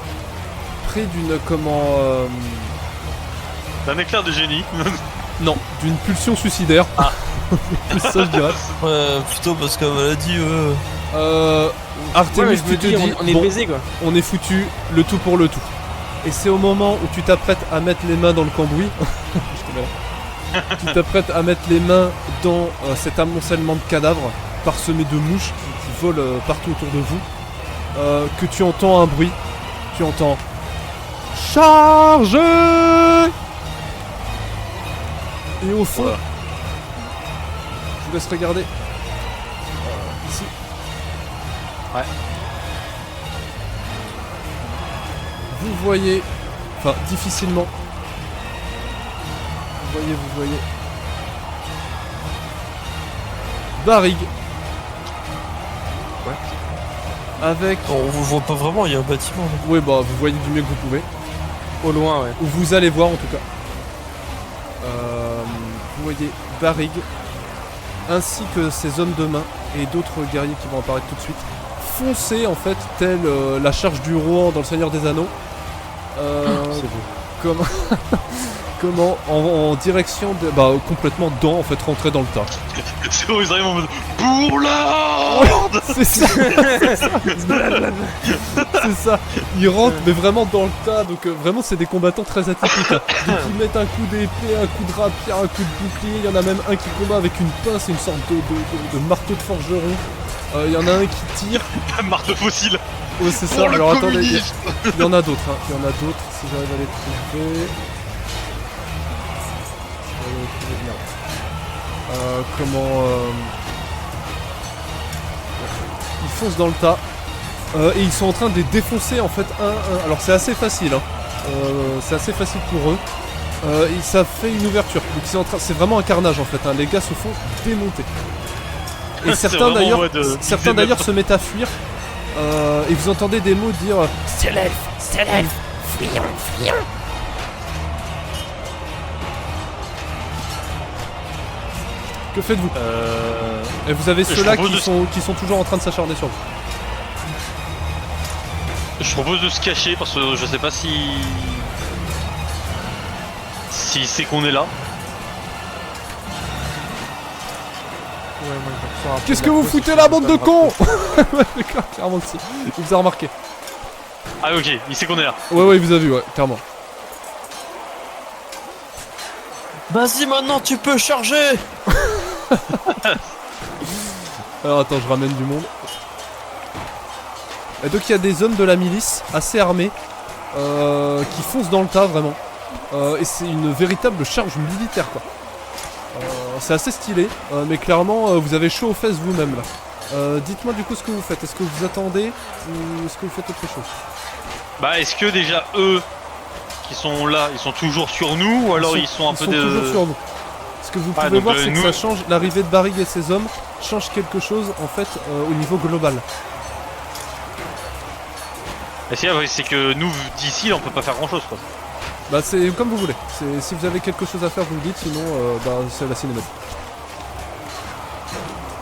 Près d'une D'un éclair de génie. Non, d'une pulsion suicidaire. Ah. Plus ça je dirais. Ouais, plutôt parce qu'elle m'a dit. Artemis, Ouais, mais je me tu te dis, dis, on est bon, baisé quoi. on est foutu, le tout pour le tout. Et c'est au moment où tu t'apprêtes à mettre les mains dans le cambouis. Je te mets là. Tu t'apprêtes à mettre les mains dans cet amoncellement de cadavres parsemé de mouches qui volent partout autour de vous. Que tu entends un bruit. Tu entends charge. Et au fond, Voilà. je vous laisse regarder. Ici. Ouais. Vous voyez, enfin difficilement. Vous voyez. Barrigue. Ouais. Avec. On vous voit pas vraiment, il y a un bâtiment là. Oui, bah vous voyez du mieux que vous pouvez. Au loin, ouais. Ou vous allez voir en tout cas. Vous voyez Barrigue, ainsi que ses hommes de main et d'autres guerriers qui vont apparaître tout de suite. Foncer en fait, tel la charge du Rohan dans le Seigneur des Anneaux. C'est beau. Comment en direction de. Bah complètement dans en fait, rentrer dans le tas. C'est bon, ils arrivent en mode pour l'ordre. C'est ça. C'est ça. Ils rentrent mais vraiment dans le tas. Donc vraiment c'est des combattants très atypiques. Hein. Donc ils mettent un coup d'épée, un coup de rapier, un coup de bouclier. Il y en a même un qui combat avec une pince et une sorte de marteau de forgeron. Il y en a un qui tire. Marteau fossile. Ouais c'est ça. Pour le Alors attendez, communisme. il y en a d'autres. Hein. Il y en a d'autres si j'arrive à les trouver. Ils foncent dans le tas et ils sont en train de les défoncer en fait un à un. Alors c'est assez facile, hein. C'est assez facile pour eux. Et ça fait une ouverture. Donc ils sont en train... c'est vraiment un carnage en fait. Hein. Les gars se font démonter. Et C'est certains vraiment en d'ailleurs, mode, se mettent à fuir. Et vous entendez des mots dire C'est l'elfe, fuyons. que faites-vous? Et vous avez je ceux-là propose qui sont toujours en train de s'acharner sur vous. Je propose de se cacher parce que je sais pas si c'est qu'on est là. Qu'est-ce que vous foutez là, bande de cons? Ouais, clairement que si. Il vous a remarqué. Ah ok, il sait qu'on est là. Ouais, il vous a vu, ouais, clairement. Vas-y maintenant, tu peux charger. Alors attends, je ramène du monde. Et donc il y a des hommes de la milice assez armés qui foncent dans le tas vraiment. Et c'est une véritable charge militaire quoi. C'est assez stylé, mais clairement vous avez chaud aux fesses vous-même là. Dites-moi du coup ce que vous faites. Est-ce que vous attendez ou est-ce que vous faites autre chose? Bah est-ce que déjà eux qui sont là, ils sont toujours sur nous ou alors ils sont un peu toujours sur nous. Ce que vous pouvez donc, voir, c'est que nous- ça change, l'arrivée de Barrig et ses hommes change quelque chose en fait au niveau global. Et c'est que nous d'ici on peut pas faire grand chose quoi. Bah c'est comme vous voulez, si vous avez quelque chose à faire vous le dites, sinon bah, c'est la cinématique.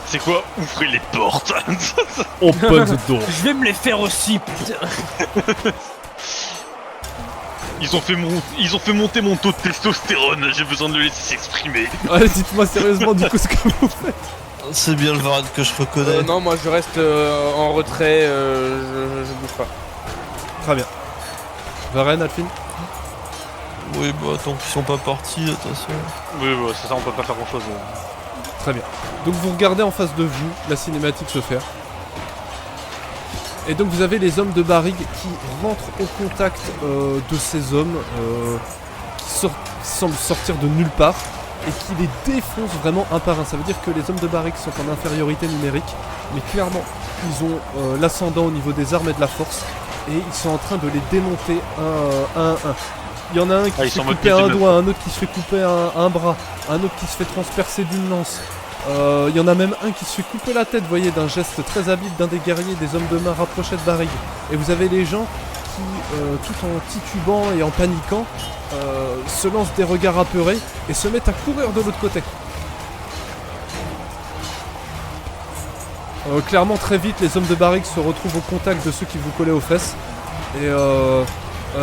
C'est quoi? Ouvrez les portes. Open the door. Je vais me les faire aussi, putain. Ils ont fait monter mon taux de testostérone, j'ai besoin de le laisser s'exprimer. Allez, dites-moi sérieusement du coup ce que vous faites. C'est bien le Varane que je reconnais. Non, moi je reste en retrait, je bouge pas. Très bien. Varenne, Alphine. Oui, bah tant qu'ils sont pas partis, de toute façon. Oui, ouais, c'est ça, on peut pas faire grand chose. Très bien. Donc vous regardez en face de vous la cinématique se faire. Et donc vous avez les hommes de Barrig qui rentrent au contact de ces hommes qui semblent sortir de nulle part et qui les défoncent vraiment un par un. Ça veut dire que les hommes de Barrig sont en infériorité numérique, mais clairement ils ont l'ascendant au niveau des armes et de la force et ils sont en train de les démonter un à un. Il y en a un qui se fait couper un doigt, un autre qui se fait couper un bras, un autre qui se fait transpercer d'une lance. Il y en a même un qui se fait couper la tête, vous voyez, d'un geste très habile d'un des guerriers, des hommes de main rapprochés de Barrig. Et vous avez les gens qui, tout en titubant et en paniquant, se lancent des regards apeurés et se mettent à courir de l'autre côté. Clairement, très vite, les hommes de Barrig se retrouvent au contact de ceux qui vous collaient aux fesses. Et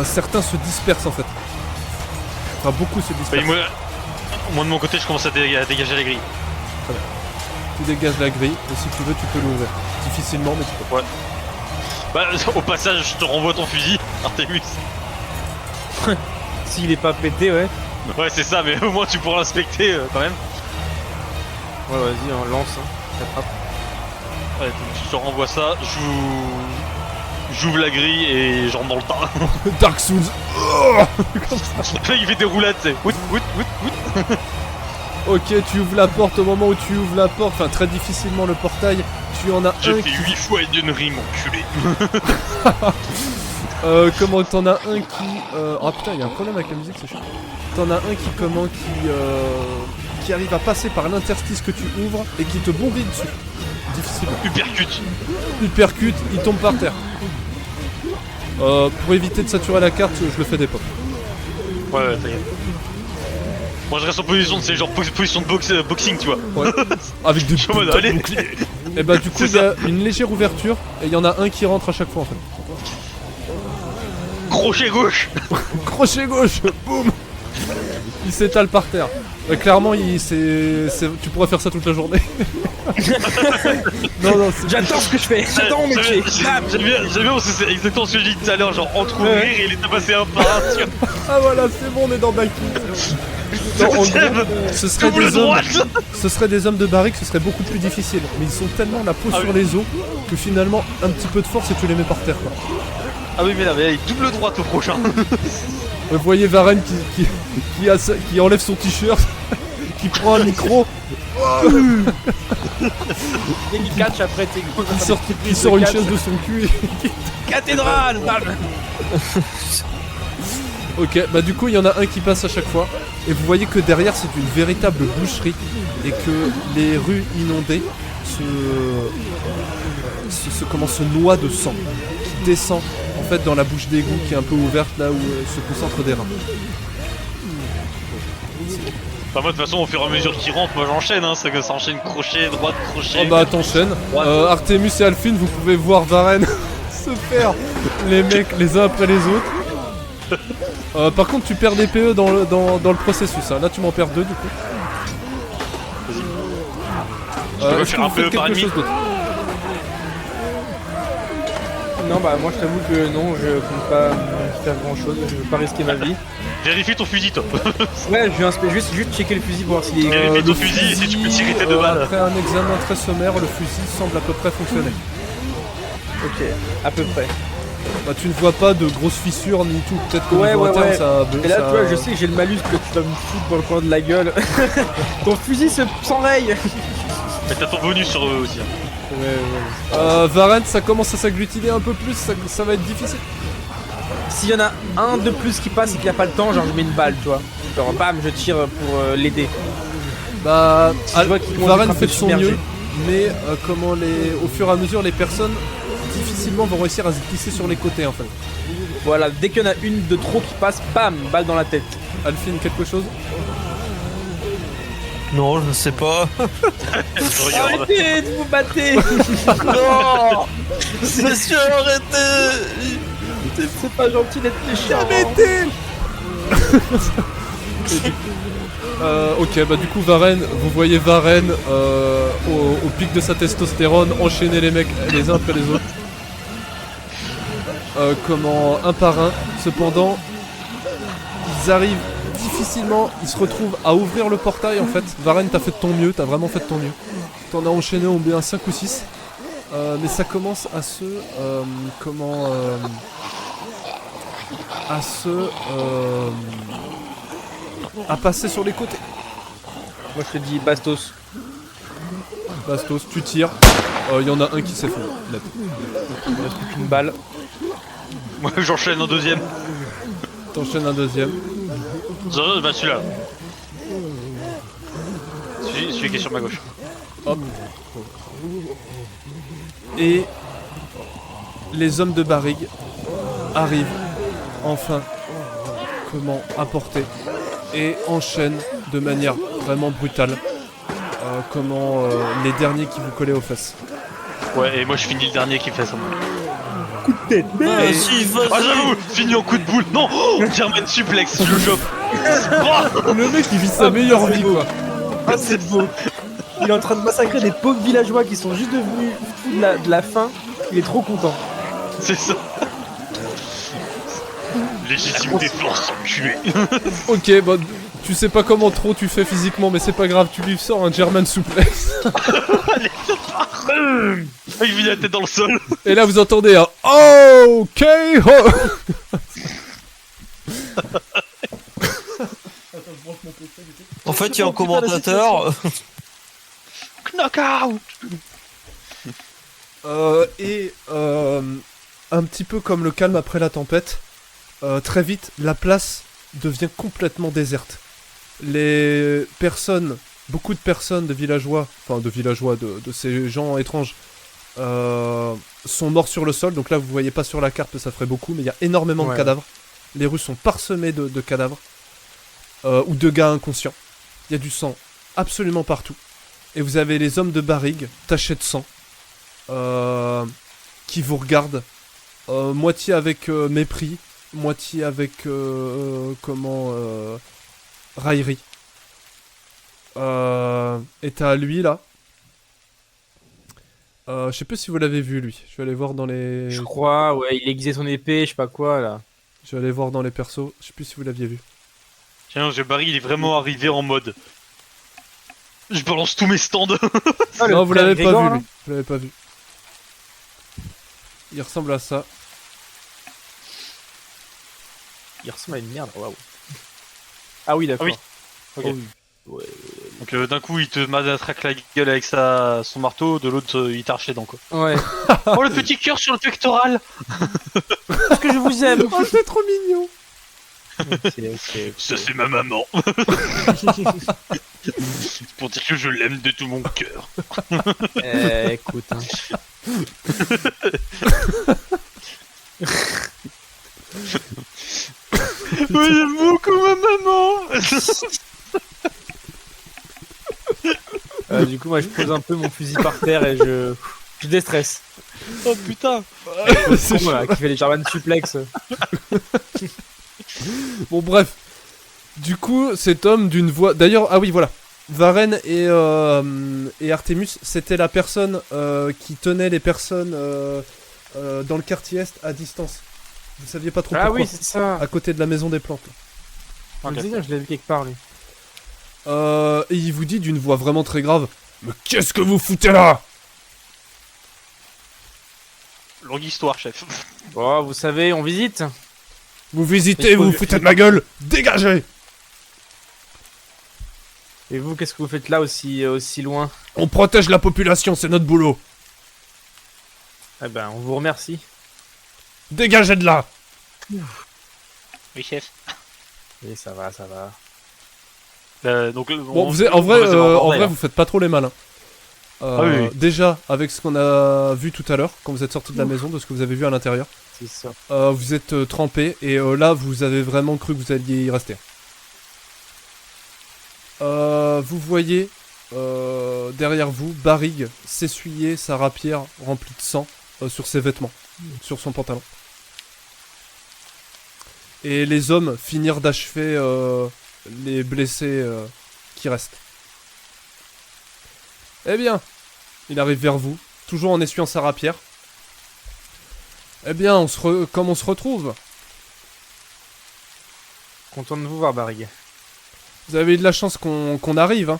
certains se dispersent en fait. Enfin, beaucoup se dispersent. Moi de mon côté, je commence à dégager la grille. Tu dégages la grille et si tu veux, tu peux l'ouvrir. Difficilement, mais tu peux. Ouais. Bah, au passage, je te renvoie ton fusil, Artemus. S'il est pas pété, ouais. Ouais, c'est ça, mais au moins tu pourras l'inspecter quand même. Ouais, vas-y, on lance. Hein. Attrape. Ouais, je te renvoie ça, j'ouvre la grille et je rentre dans le tas. Dark Souls. Il fait des roulades, c'est. Wout. Ok, tu ouvres la porte au moment où tu ouvres la porte, enfin très difficilement le portail, tu en as J'ai un fait qui... 8 fois une rime, enculé. comment t'en as un qui... Oh putain, il y a un problème avec la musique, c'est chiant. T'en as un qui arrive à passer par l'interstice que tu ouvres et qui te bombille dessus. Difficilement. Uppercut, il tombe par terre. Pour éviter de saturer la carte, je le fais des potes. Ouais, t'inquiète. Moi je reste en position de ces genre position de boxing, tu vois. Ouais. Avec des mode, putains de allez. boucliers. Et bah du coup il y a une légère ouverture et il y en a un qui rentre à chaque fois en fait. Crochet gauche. Crochet gauche, boum. Il s'étale par terre. Clairement tu pourrais faire ça toute la journée. non, J'adore ce que je fais, j'adore mon métier. J'aime bien parce que c'est exactement ce que j'ai dit tout à l'heure, genre entre-ouvrir et il était passé un par un sur Ah voilà, c'est bon, on est dans Baki. Non, en gros, ce serait des hommes de Barrig, ce serait beaucoup plus difficile. Mais ils sont tellement la peau sur les os que finalement, un petit peu de force et tu les mets par terre quoi. Ah oui mais là, double droite au prochain. Vous voyez Varenne qui enlève son t-shirt, qui prend un micro, Et il catch après tes il sort une chaise de son cul et... Cathédrale. Ok, bah du coup il y en a un qui passe à chaque fois. Et vous voyez que derrière c'est une véritable boucherie. Et que les rues inondées se noient de sang. Qui descend en fait dans la bouche d'égout qui est un peu ouverte là où se concentrent des reins. Enfin moi de toute façon au fur et à mesure qu'il rentre, moi j'enchaîne hein, ça enchaîne crochet, droite, crochet. Oh bah t'enchaînes. Artemus et Alphine, vous pouvez voir Varenne se faire les mecs les uns après les autres. Par contre tu perds des PE dans le processus, hein. Là tu m'en perds 2 du coup. Je peux Est-ce que faire un vous faites PE par quelque ennemi. chose d'autre? Non, bah moi je t'avoue que non, je compte pas faire grand chose, je veux pas risquer ma vie. Vérifie ton fusil toi. Ouais, je vais juste checker le fusil pour voir s'il est. Vérifie ton fusil et si tu peux tirer tes 2 balles. Après un examen très sommaire, le fusil semble à peu près fonctionner. Ok, à peu près. Bah tu ne vois pas de grosses fissures ni tout, peut-être que Ouais, niveau ouais, interne ouais. ça... Et là, tu vois, je sais que j'ai le malus que tu vas me foutre dans le coin de la gueule. Ton fusil s'enraye. Mais t'as ton bonus sur eux aussi. Ouais. Varenne, ça commence à s'agglutiner un peu plus, ça va être difficile. s'il y en a un de plus qui passe et qu'il a pas le temps, genre je mets une balle, tu vois. Genre bam, je tire pour l'aider. Bah, Si je vois qu'ils vont Varenne être un fait peu de son submergés. mieux, mais au fur et à mesure, les personnes difficilement vont réussir à se glisser sur les côtés en fait. Voilà, dès qu'il y en a une de trop qui passe, bam, balle dans la tête. Alphine, quelque chose? Non, je ne sais pas. Je regarde. Arrêtez de vous battre. Non Monsieur, arrêtez. C'est pas gentil d'être méchant. Arrêtez. Ok, bah du coup Varenne, vous voyez Varenne au pic de sa testostérone enchaîner les mecs les uns après les autres. Un par un. Cependant, ils arrivent difficilement, ils se retrouvent à ouvrir le portail en fait. Varenne, t'as fait de ton mieux, t'as vraiment fait de ton mieux. T'en as enchaîné au bien 5 ou 6. Mais ça commence à se... à passer sur les côtés. Moi je te dis Bastos. Bastos, tu tires. Il y en a un qui s'effondre. Net. Il reste plus qu'une balle. Moi j'enchaîne en deuxième. T'enchaînes un deuxième. Bah celui-là. Celui qui est sur ma gauche. Hop. Et les hommes de Barrigue arrivent enfin apporter et enchaînent de manière vraiment brutale les derniers qui vous collaient aux fesses. Ouais, et moi je finis le dernier qui fait ça. Coup de tête, Ah, si, vas-y. Ah j'avoue, fini en coup de boule. Non, German suplex, je le chope. Le mec il vit sa meilleure vie quoi. Ah c'est beau. Il est en train de massacrer des pauvres villageois qui sont juste devenus fous de la faim. Il est trop content. C'est ça. Légitimité force enculé. Ok, bah tu sais pas comment trop tu fais physiquement, mais c'est pas grave, tu lui sors un German suplex. Il vit la tête dans le sol. Et là vous entendez un OK. En fait, il y a un commentateur. Knockout. Un petit peu comme le calme après la tempête, très vite la place devient complètement déserte. Les personnes, beaucoup de personnes, de villageois, de ces gens étranges, sont morts sur le sol. Donc là vous voyez pas sur la carte, ça ferait beaucoup, mais il y a énormément de cadavres. Les rues sont parsemées de cadavres ou de gars inconscients. Il y a du sang absolument partout. Et vous avez les hommes de Barrigue tachés de sang qui vous regardent moitié avec mépris, moitié avec raillerie. Et t'as lui là. Je sais pas si vous l'avez vu lui. Je vais aller voir dans les. Je crois, ouais, il aiguisait son épée, je sais pas quoi là. Je vais aller voir dans les persos. Je sais plus si vous l'aviez vu. Tiens, Barry il est vraiment arrivé en mode. Je balance tous mes stands. Ah, Non, vous l'avez pas Grégor, vu là. lui. Vous l'avez pas vu. Il ressemble à ça. Il ressemble à une merde, waouh. Ah oui, d'accord. Ah oui. Ok. Oh, oui. Ouais. Donc d'un coup il te matraque la gueule avec son marteau, de l'autre il t'arrache les dents quoi. Ouais. Oh le petit cœur sur le pectoral. Parce que je vous aime. Oh, c'est trop mignon. Ça c'est ma maman. Pour dire que je l'aime de tout mon cœur. Écoute. Hein. Oui, j'aime beaucoup ma maman. Du coup, moi, je pose un peu mon fusil par terre et je déstresse. Oh putain. C'est con là, qui fait les German suplex. Bon bref. Du coup, cet homme d'une voix... D'ailleurs, ah oui, voilà. Varenne et Artemus, c'était la personne qui tenait les personnes dans le quartier Est à distance. Vous saviez pas trop Ah pourquoi. oui, c'est ça. À côté de la maison des plantes. Je me disais bien, je l'ai vu quelque part, lui. Et il vous dit d'une voix vraiment très grave. Mais qu'est-ce que vous foutez là? Longue histoire, chef. Oh, vous savez, on visite. Vous visitez, vous vous foutez de ma gueule. Dégagez. Et vous, qu'est-ce que vous faites là aussi loin? On protège la population, c'est notre boulot. Eh ben, on vous remercie. Dégagez de là. Oui, chef. Oui, ça va, ça va. Donc, Bon, en vrai, vous faites pas trop les malins. oui. Déjà, avec ce qu'on a vu tout à l'heure, quand vous êtes sorti de la maison, de ce que vous avez vu à l'intérieur, C'est ça. vous êtes trempé et là, vous avez vraiment cru que vous alliez y rester. Vous voyez derrière vous Barrig s'essuyer sa rapière remplie de sang sur ses vêtements, sur son pantalon. Et les hommes finirent d'achever les blessés qui restent. Eh bien, il arrive vers vous, toujours en essuyant sa rapière. Eh bien, comme on se retrouve. Content de vous voir, Barrig. Vous avez eu de la chance qu'on arrive, hein.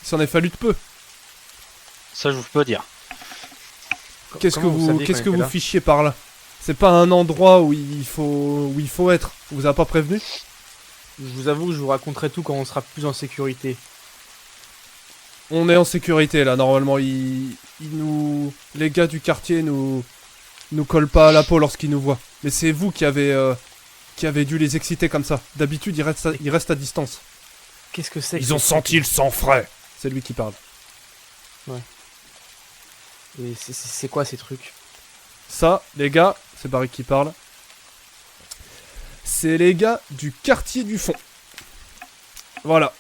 Il s'en est fallu de peu. Ça, je vous peux pas dire. Qu'est-ce que Comment vous, saviez qu'est-ce qu'on que était vous là fichiez par là? C'est pas un endroit où il faut être. On vous a pas prévenu? Je vous avoue que je vous raconterai tout quand on sera plus en sécurité. On est en sécurité là, normalement. Les gars du quartier nous collent pas à la peau lorsqu'ils nous voient. Mais c'est vous qui avez dû les exciter comme ça. D'habitude, ils restent à distance. Qu'est-ce que c'est que Ils ont ce senti le sang frais. C'est lui qui parle. truc Et c'est quoi ces trucs? Ça, les gars, c'est Barry qui parle. C'est les gars du quartier du fond. Voilà.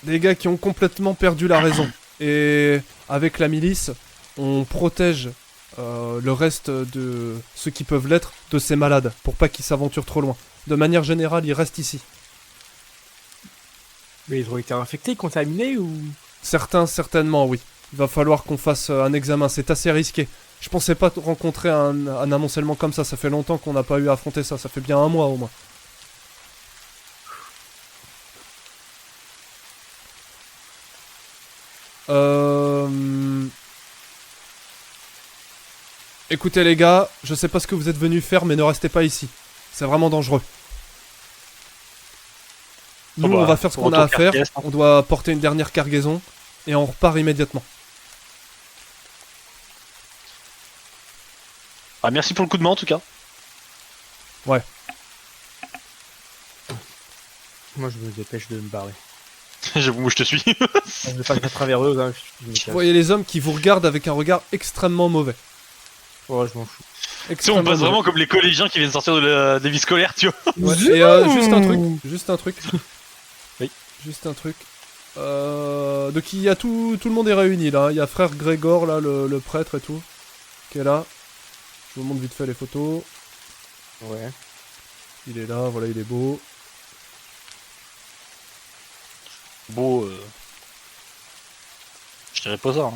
Des gars qui ont complètement perdu la raison. Et avec la milice, on protège le reste de ceux qui peuvent l'être de ces malades, pour pas qu'ils s'aventurent trop loin. De manière générale, ils restent ici. Mais ils ont été infectés, contaminés ou... Certains, certainement, oui. Il va falloir qu'on fasse un examen, c'est assez risqué. Je pensais pas rencontrer un amoncellement comme ça fait longtemps qu'on n'a pas eu à affronter ça fait bien un mois au moins. Écoutez les gars, je sais pas ce que vous êtes venus faire, mais ne restez pas ici. C'est vraiment dangereux. Nous, on va faire ce qu'on a à faire. On doit porter une dernière cargaison et on repart immédiatement. Ah, merci pour le coup de main en tout cas. Ouais. Moi, je me dépêche de me barrer. J'avoue, moi je te suis. Je vais pas à travers eux, hein. Je me Vous casse. voyez les hommes qui vous regardent avec un regard extrêmement mauvais. Ouais, je m'en fous. Tu sais, on passe vraiment comme les collégiens qui viennent sortir des vies scolaires, tu vois. Ouais, et juste un truc. Oui. Juste un truc. Donc il y a tout le monde est réuni là. Il y a frère Grégor là, le prêtre et tout, qui est là. Je vous montre vite fait les photos. Ouais. Il est là, voilà, il est beau. Beau, je dirais pas ça, hein.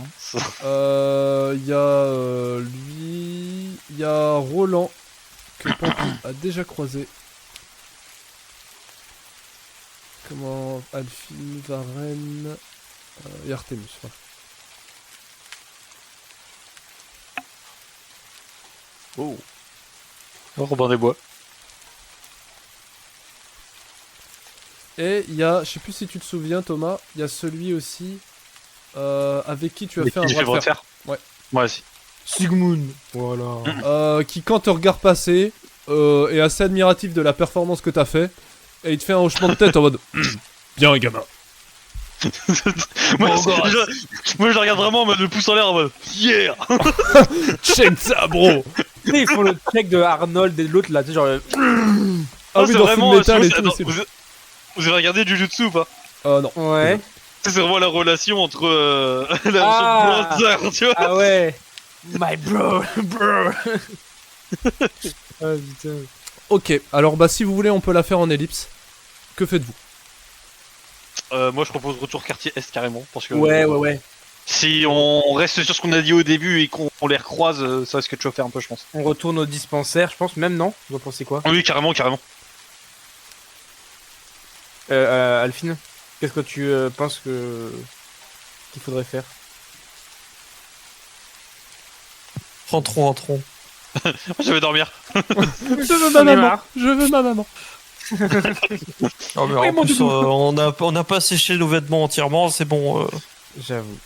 Il y a lui, il y a Roland que Pompey a déjà croisé. Comment Alphine, Varenne et Artemus. Voilà. Oh. Robin des Bois. Et il y a, je sais plus si tu te souviens Thomas, il y a celui aussi avec qui tu as fait un bras de fer. Ouais. Moi aussi. Sigmund. Voilà. Qui quand te regarde passer est assez admiratif de la performance que t'as fait et il te fait un hochement de tête en mode bien gamin. Moi, je le regarde vraiment en mode le pouce en l'air en mode yeah. Check ça bro. Tu sais, ils font le check de Arnold et de l'autre là, tu sais, genre. Ah oui, c'est dans vraiment Fullmetal et tout. attends, C'est... vous avez regardé Jujutsu ou pas? Non. Ouais. C'est vraiment la relation entre la Ah. version tu vois. Ah ouais. My bro. Ah putain. Ok, alors bah si vous voulez on peut la faire en ellipse. Que faites-vous? Moi je propose retour quartier Est carrément parce que Ouais. si on reste sur ce qu'on a dit au début et qu'on les recroise, ça risque de chauffer un peu je pense. On retourne au dispensaire, je pense, même non? Vous en pensez quoi? Oui carrément. Alphine, qu'est-ce que tu penses qu'il faudrait faire? Rentrons. Je vais dormir. Je veux ma maman. Je veux ma maman. Non, mais Oui, en mon plus, doudou. on n'a pas séché nos vêtements entièrement, c'est bon. J'avoue.